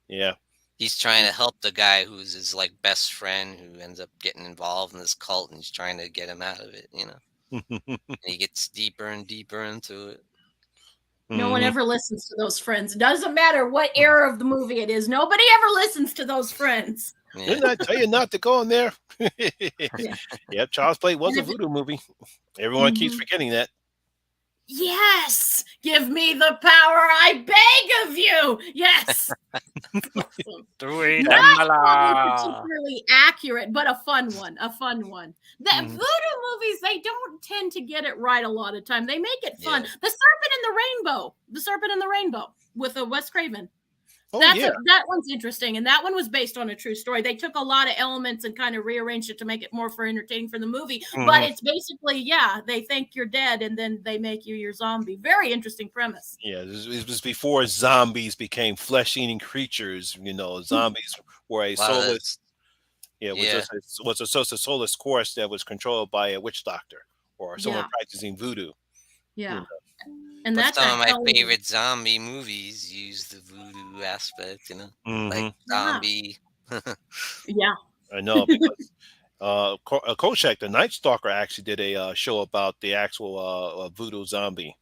yeah. He's trying to help the guy who's his best friend who ends up getting involved in this cult, and he's trying to get him out of it. And he gets deeper and deeper into it. No one ever listens to those friends. It doesn't matter what era of the movie it is. Nobody ever listens to those friends. Yeah. Didn't I tell you not to go in there? Yep, Child's Play was a voodoo movie. Everyone keeps forgetting that. Yes, give me the power, I beg of you. Yes. Not particularly accurate, but a fun one. The voodoo movies, they don't tend to get it right a lot of time. They make it fun. The Serpent in the Rainbow with Wes Craven. That one's interesting, and that one was based on a true story. They took a lot of elements and kind of rearranged it to make it more entertaining for the movie. But it's basically, they think you're dead, and then they make you your zombie. Very interesting premise. Yeah, it was before zombies became flesh-eating creatures. Zombies were a soulless. Was a soulless course that was controlled by a witch doctor or someone practicing voodoo. Yeah. And that's some of my favorite zombie movies use the voodoo aspect, like Zombie. Yeah. I know, because Kolchak, the Night Stalker, actually did a show about the actual voodoo zombie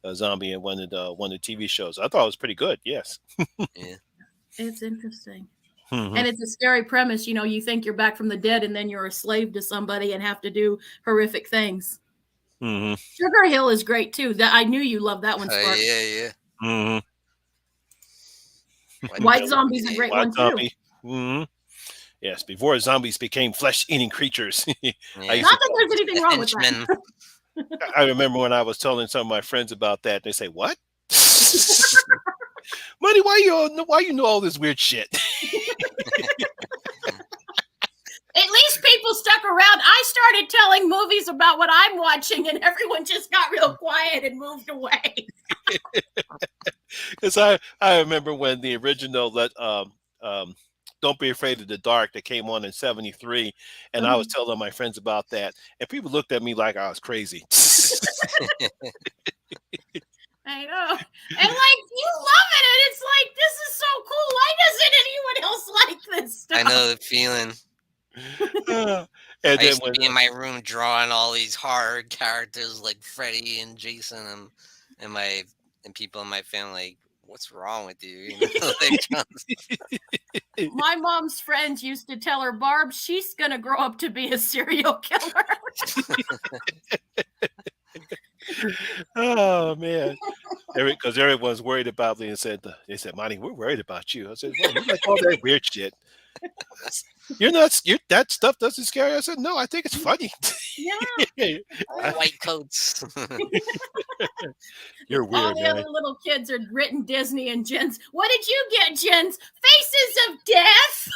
in one of the TV shows. I thought it was pretty good. Yes. Yeah. It's interesting. And it's a scary premise. You think you're back from the dead, and then you're a slave to somebody and have to do horrific things. Sugar Hill is great too. I knew you loved that one, Spark. Yeah. White Zombie's a great one too. Yes, before zombies became flesh-eating creatures. Not that there's anything wrong with that. I remember when I was telling some of my friends about that, they say, "What, Money? Why you know all this weird shit?" At least people stuck around. I started telling movies about what I'm watching, and everyone just got real quiet and moved away. Because I remember when the original Don't Be Afraid of the Dark that came on in '73, and I was telling my friends about that, and people looked at me like I was crazy. I know. And like you love it, and it's like this is so cool. Why doesn't anyone else like this stuff? I know the feeling. And I then used to be in my room drawing all these horror characters like Freddy and Jason and people in my family. Like, what's wrong with you? You know, like, my mom's friends used to tell her, Barb, she's gonna grow up to be a serial killer. Oh man, because everyone's worried about me, and they said, Monty, we're worried about you. I said, well, you like all that weird shit. You're not. That stuff doesn't scare you. I said, no, I think it's funny. Yeah. White coats. You're weird. All the other little kids are written Disney and Jen's. What did you get, Jen's? Faces of Death.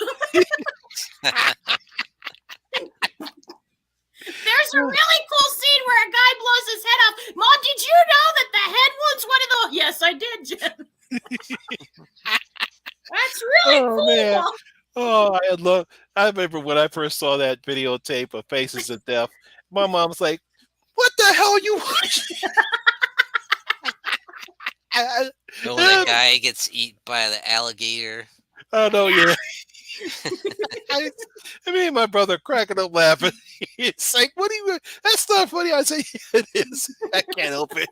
There's a really cool scene where a guy blows his head off. Mom, did you know that the head wound's one of the? Yes, I did, Jen. That's really cool. Man. Oh, I remember when I first saw that videotape of Faces of Death. My mom was like, "What the hell are you watching?" When the guy gets eaten by the alligator. Oh no, yeah. I mean, my brother cracking up laughing. It's like, what do you? That's not funny. I say, yeah, it is. I can't help it.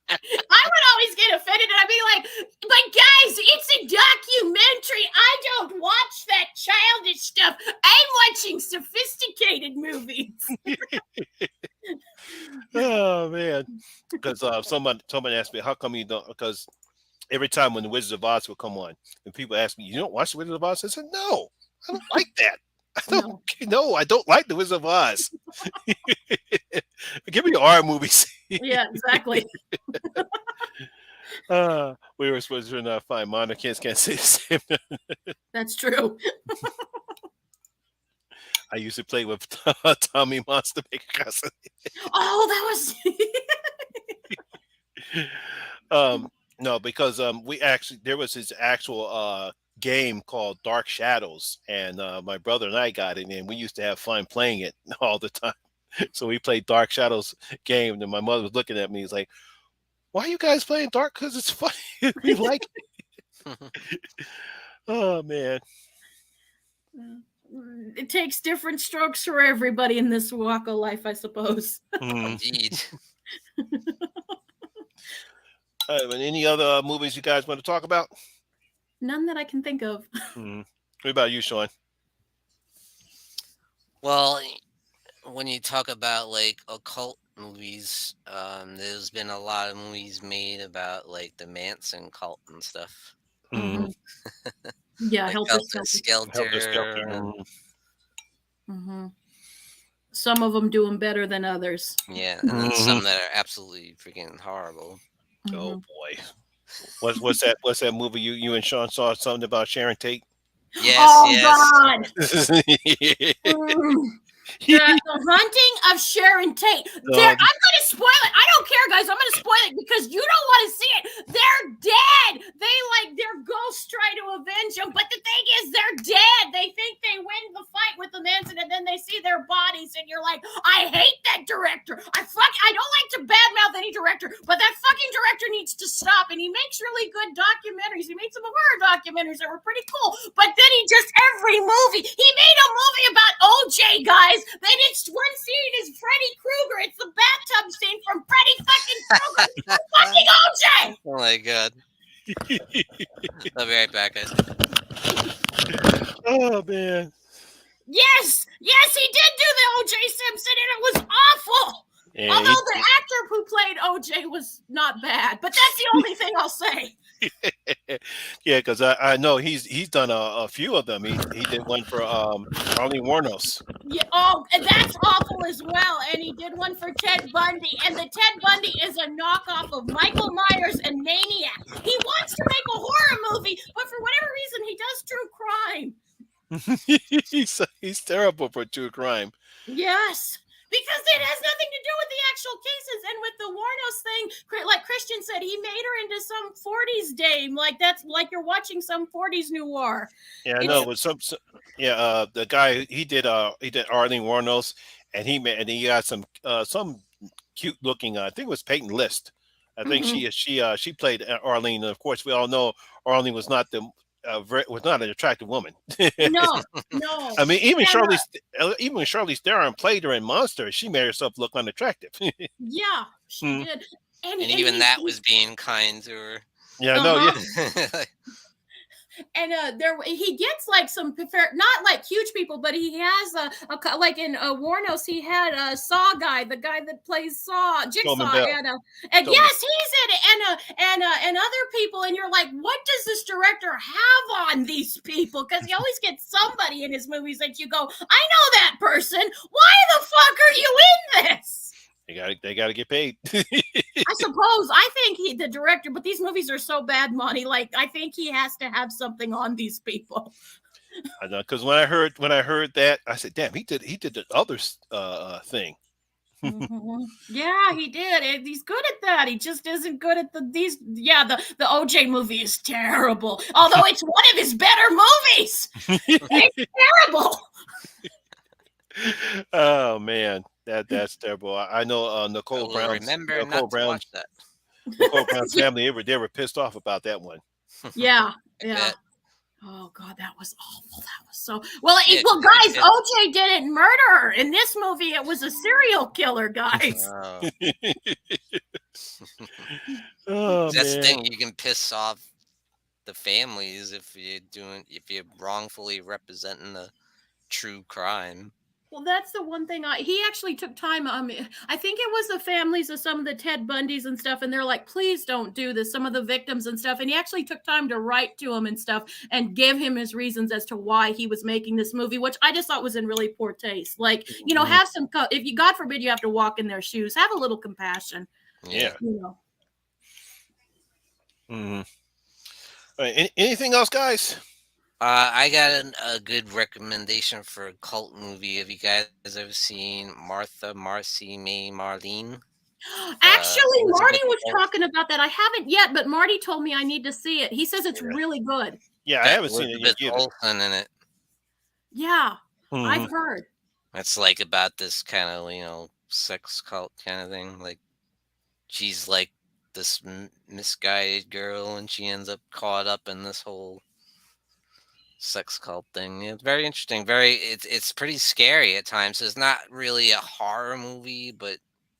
I would always get offended, and I'd be like, "But guys, it's a documentary. I don't watch that childish stuff. I'm watching sophisticated movies." Oh man, because someone asked me, how come you don't? Because every time when the Wizard of Oz would come on, and people ask me, you don't watch the Wizard of Oz? I said, no, I don't like that. I don't like the Wizard of Oz. Give me horror movies. Yeah, exactly. We were supposed to find minor kids can't say the same. That's true. I used to play with Tommy Monster Maker. Oh, that was no, because there was his actual game called Dark Shadows, and my brother and I got it, and we used to have fun playing it all the time. So we played Dark Shadows game, and my mother was looking at me, he's like, "Why are you guys playing Dark? Because it's funny. We like it." Oh man. It takes different strokes for everybody in this walk of life, I suppose. Indeed. Any other movies you guys want to talk about? None that I can think of. What about you, Sean? Well, when you talk about like occult movies, there's been a lot of movies made about like the Manson cult and stuff. Mm-hmm. Yeah, like Helter Skelter. Mm-hmm. Some of them doing better than others. Yeah, and then some that are absolutely freaking horrible. Mm-hmm. Oh boy, what's that movie you and Sean saw something about Sharon Tate? Yes. God. The Haunting of Sharon Tate. I'm going to spoil it. I don't care, guys. I'm going to spoil it because you don't want to see it. They're dead. Their ghosts try to avenge them, but the thing is, they're dead. They think they win the fight with the Manson, and then they see their bodies, and you're like, I hate that director. I don't like to badmouth any director, but that fucking director needs to stop. And he makes really good documentaries. He made some horror documentaries that were pretty cool, but then he made a movie about OJ, guys. Then it's one scene is Freddy Krueger. It's the bathtub scene from Freddy fucking Krueger. Fucking OJ. Oh my god. I'll be right back, guys. Oh man. Yes, he did do the OJ Simpson, and it was awful. Yeah, although the actor who played OJ was not bad, but that's the only thing I'll say. Yeah, because I know he's done a few of them. He did one for Arlie Warnos. Yeah, and that's awful as well. And he did one for Ted Bundy. And the Ted Bundy is a knockoff of Michael Myers and Maniac. He wants to make a horror movie, but for whatever reason, he does true crime. He's terrible for true crime. Yes. Because it has nothing to do with the actual cases. And with the Warnos thing, thing. Like Christian said, he made her into some 40s dame. Like that's like you're watching some 40s noir. Yeah, I know. With the guy he did Arlene Warnos, and he got some cute looking. I think it was Peyton List. I think she played Arlene, and of course we all know Arlene was not was not an attractive woman. No, no. I mean, even Charlize Theron played her in Monster. She made herself look unattractive. Yeah, she did. And even that was being kind to her. Yeah, I know. Yeah. And he gets like some not like huge people, but he has a like in Warnos he had a Saw guy, the guy that plays Saw, Jigsaw, and yes, he's in it, and other people, and you're like, what does this director have on these people? Because he always gets somebody in his movies that you go, I know that person. Why the fuck are you in this? They got to get paid. I suppose. I think the director, but these movies are so bad, Monty. Like, I think he has to have something on these people. I know, because when I heard that, I said, "Damn, he did the other thing." Yeah, he did. And he's good at that. He just isn't good at the OJ movie is terrible. Although it's one of his better movies. It's terrible. Oh man. That's terrible. I know Nicole Brown's family. They were pissed off about that one. Yeah. Oh God, that was awful. That was so well. Guys, OJ didn't murder her in this movie. It was a serial killer, guys. That's the thing. You can piss off the families if you're wrongfully representing a true crime. Well, that's the one thing he actually took time. I think it was the families of some of the Ted Bundys and stuff. And they're like, please don't do this. Some of the victims and stuff. And he actually took time to write to him and stuff and give him his reasons as to why he was making this movie, which I just thought was in really poor taste. Like, have some, if you, God forbid, you have to walk in their shoes, have a little compassion. Yeah. Anything else, guys? I got a good recommendation for a cult movie. Have you guys ever seen Martha, Marcy, May, Marlene? Actually, Marty was talking about that. I haven't yet, but Marty told me I need to see it. He says it's really good. Yeah, I haven't seen it yet. Olsen in it. Yeah, I've heard. It's like about this kind of, sex cult kind of thing. Like, she's like this misguided girl, and she ends up caught up in this whole sex cult thing. It's very interesting. It's pretty scary at times. It's not really a horror movie, but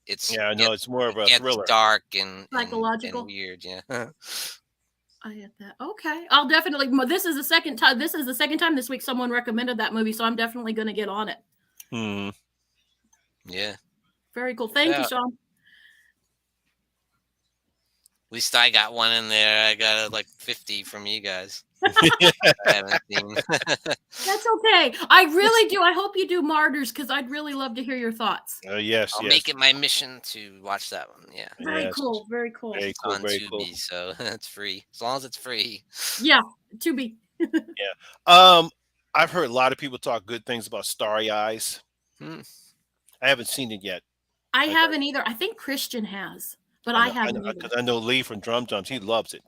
it's it's more of a thriller. Dark and psychological and weird. Yeah. I get that. Okay, I'll definitely. This is the second time. This is the second time this week someone recommended that movie, so I'm definitely going to get on it. Yeah. Very cool. Thank you, Sean. At least I got one in there. I got like 50 from you guys. I haven't seen. That's okay. I really do. I hope you do Martyrs because I'd really love to hear your thoughts. Yes, I'll make it my mission to watch that one. Yeah. Very cool. Very cool. Very cool. Very cool. So it's free as long as it's free. Yeah, Tubi. Yeah. I've heard a lot of people talk good things about Starry Eyes. I haven't seen it yet. I haven't either. I think Christian has, but I haven't either. Because I know Lee from Drum Jumps. He loves it.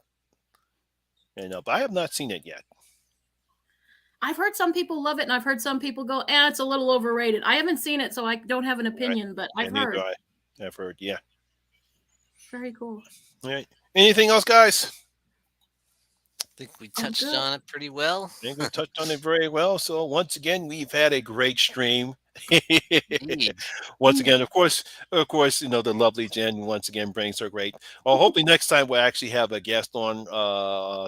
But I have not seen it yet. I've heard some people love it, and I've heard some people go, it's a little overrated. I haven't seen it, so I don't have an opinion, but I've heard. I've heard, yeah. Very cool. All right. Anything else, guys? I think we touched on it pretty well. I think we touched on it very well. So once again, we've had a great stream. Once again, of course, the lovely Jen once again brings her great. Well, hopefully next time we'll actually have a guest on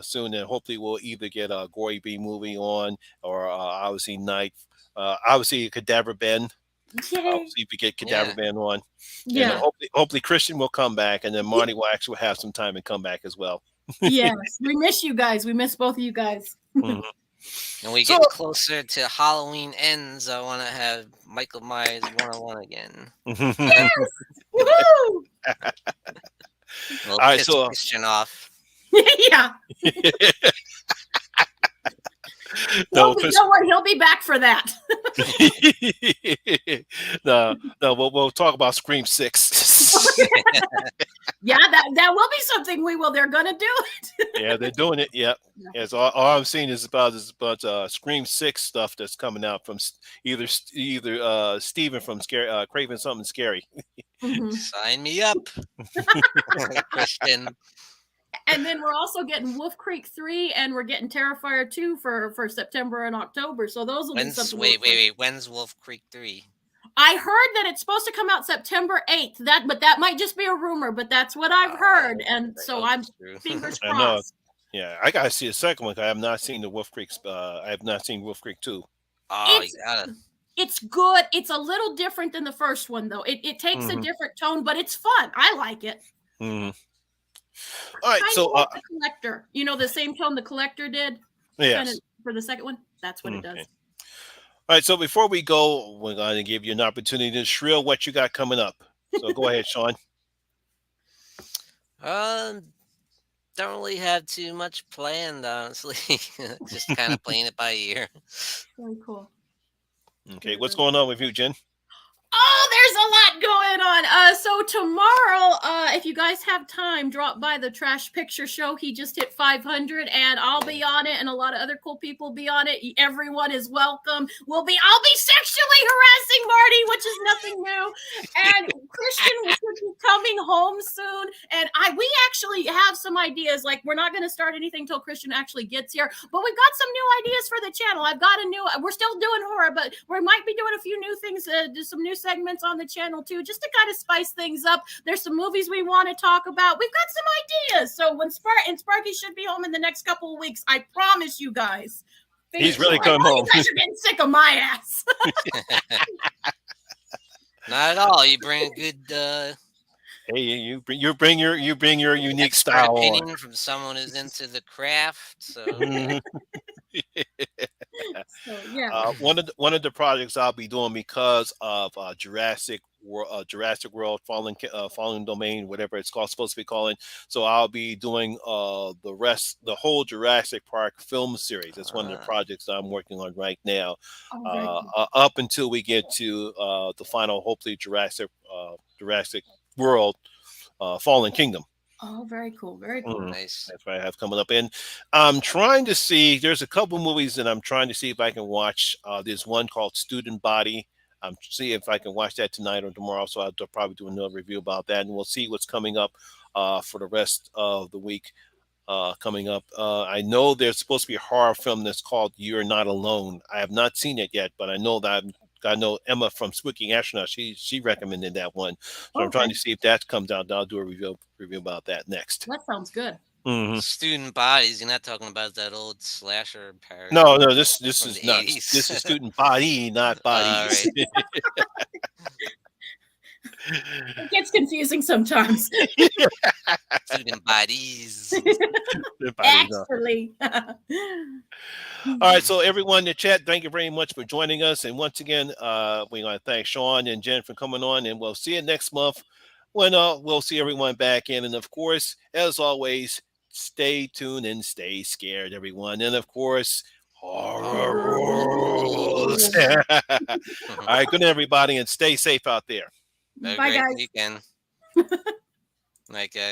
soon, and hopefully we'll either get a Gory B movie on or obviously obviously Cadaver Ben. Obviously, if we get Cadaver Ben on, and hopefully Christian will come back, and then Marty will actually have some time and come back as well. Yes, we miss you guys. We miss both of you guys. When we get closer to Halloween ends, I want to have Michael Myers 101 again. Yes! Woohoo! We'll piss Christian off. Yeah. Don't worry, he'll be back for that. No, no, we'll talk about Scream 6. Yeah, that will be something we will. They're gonna do it. Yeah, they're doing it. Yep. As all I'm seeing is about Scream 6 stuff that's coming out from either Steven from Craven Something Scary. Sign me up, Christian. And then we're also getting Wolf Creek 3 and we're getting Terrifier 2 for September and October. So those will be something. Wait. When's Wolf Creek 3? I heard that it's supposed to come out September 8th. But that might just be a rumor, but that's what I've heard. And so I'm fingers crossed. I know. Yeah, I gotta see the second one. I have not seen the Wolf Creek. I have not seen Wolf Creek 2. Oh, you gotta. It's good. It's a little different than the first one, though. It takes a different tone, but it's fun. I like it. Mm-hmm. All right, so like the Collector, the same tone the Collector did. Yes. For the second one, that's what it does. All right, so before we go, we're going to give you an opportunity to shrill what you got coming up. So go ahead, Sean. Don't really have too much planned, honestly. Just kind of playing it by ear. Very cool. Okay, what's going on with you, Jen? Oh, there's a lot going on. So tomorrow, if you guys have time, drop by the Trash Picture Show. He just hit 500, and I'll be on it, and a lot of other cool people will be on it. Everyone is welcome. I'll be sexually harassing Marty, which is nothing new. And Christian will be coming home soon. And we actually have some ideas. Like, we're not going to start anything until Christian actually gets here, but we've got some new ideas for the channel. We're still doing horror, but we might be doing a few new things, do some new segments on the channel too, just to kind of spice things up. There's some movies we want to talk about. We've got some ideas. So when Sparky should be home in the next couple of weeks, I promise you guys. He's really coming home. You guys are getting sick of my ass. Not at all. You bring a good. Hey, you bring your unique style opinion on. From someone who's into the craft. So. So, yeah. One of the projects I'll be doing because of Jurassic World Fallen Domain, whatever it's supposed to be calling. So I'll be doing the whole Jurassic Park film series. That's one of the projects I'm working on right now. Up until we get to the final, hopefully Jurassic World Fallen Kingdom. Oh, very cool. Very cool. Nice. That's what I have coming up. And I'm trying to see, there's a couple movies that I'm trying to see if I can watch. There's one called Student Body. I'm seeing if I can watch that tonight or tomorrow. So I'll probably do another review about that. And we'll see what's coming up for the rest of the week coming up. I know there's supposed to be a horror film that's called You're Not Alone. I have not seen it yet, but I know that I know Emma from Spooking Astronaut. She recommended that one, so I'm trying to see if that comes out. I'll do a review about that next. That sounds good. Mm-hmm. Student Bodies. You're not talking about that old slasher parody. No. This is not. 80s. This is Student Body, not Bodies. Right. It gets confusing sometimes. Student Bodies. Actually. All right, so everyone in the chat, thank you very much for joining us. And once again, we want to thank Sean and Jen for coming on. And we'll see you next month when we'll see everyone back in. And of course, as always, stay tuned and stay scared, everyone. And of course, horror rules. All right, good night, everybody, and stay safe out there. Bye, guys. Weekend. Night, guys.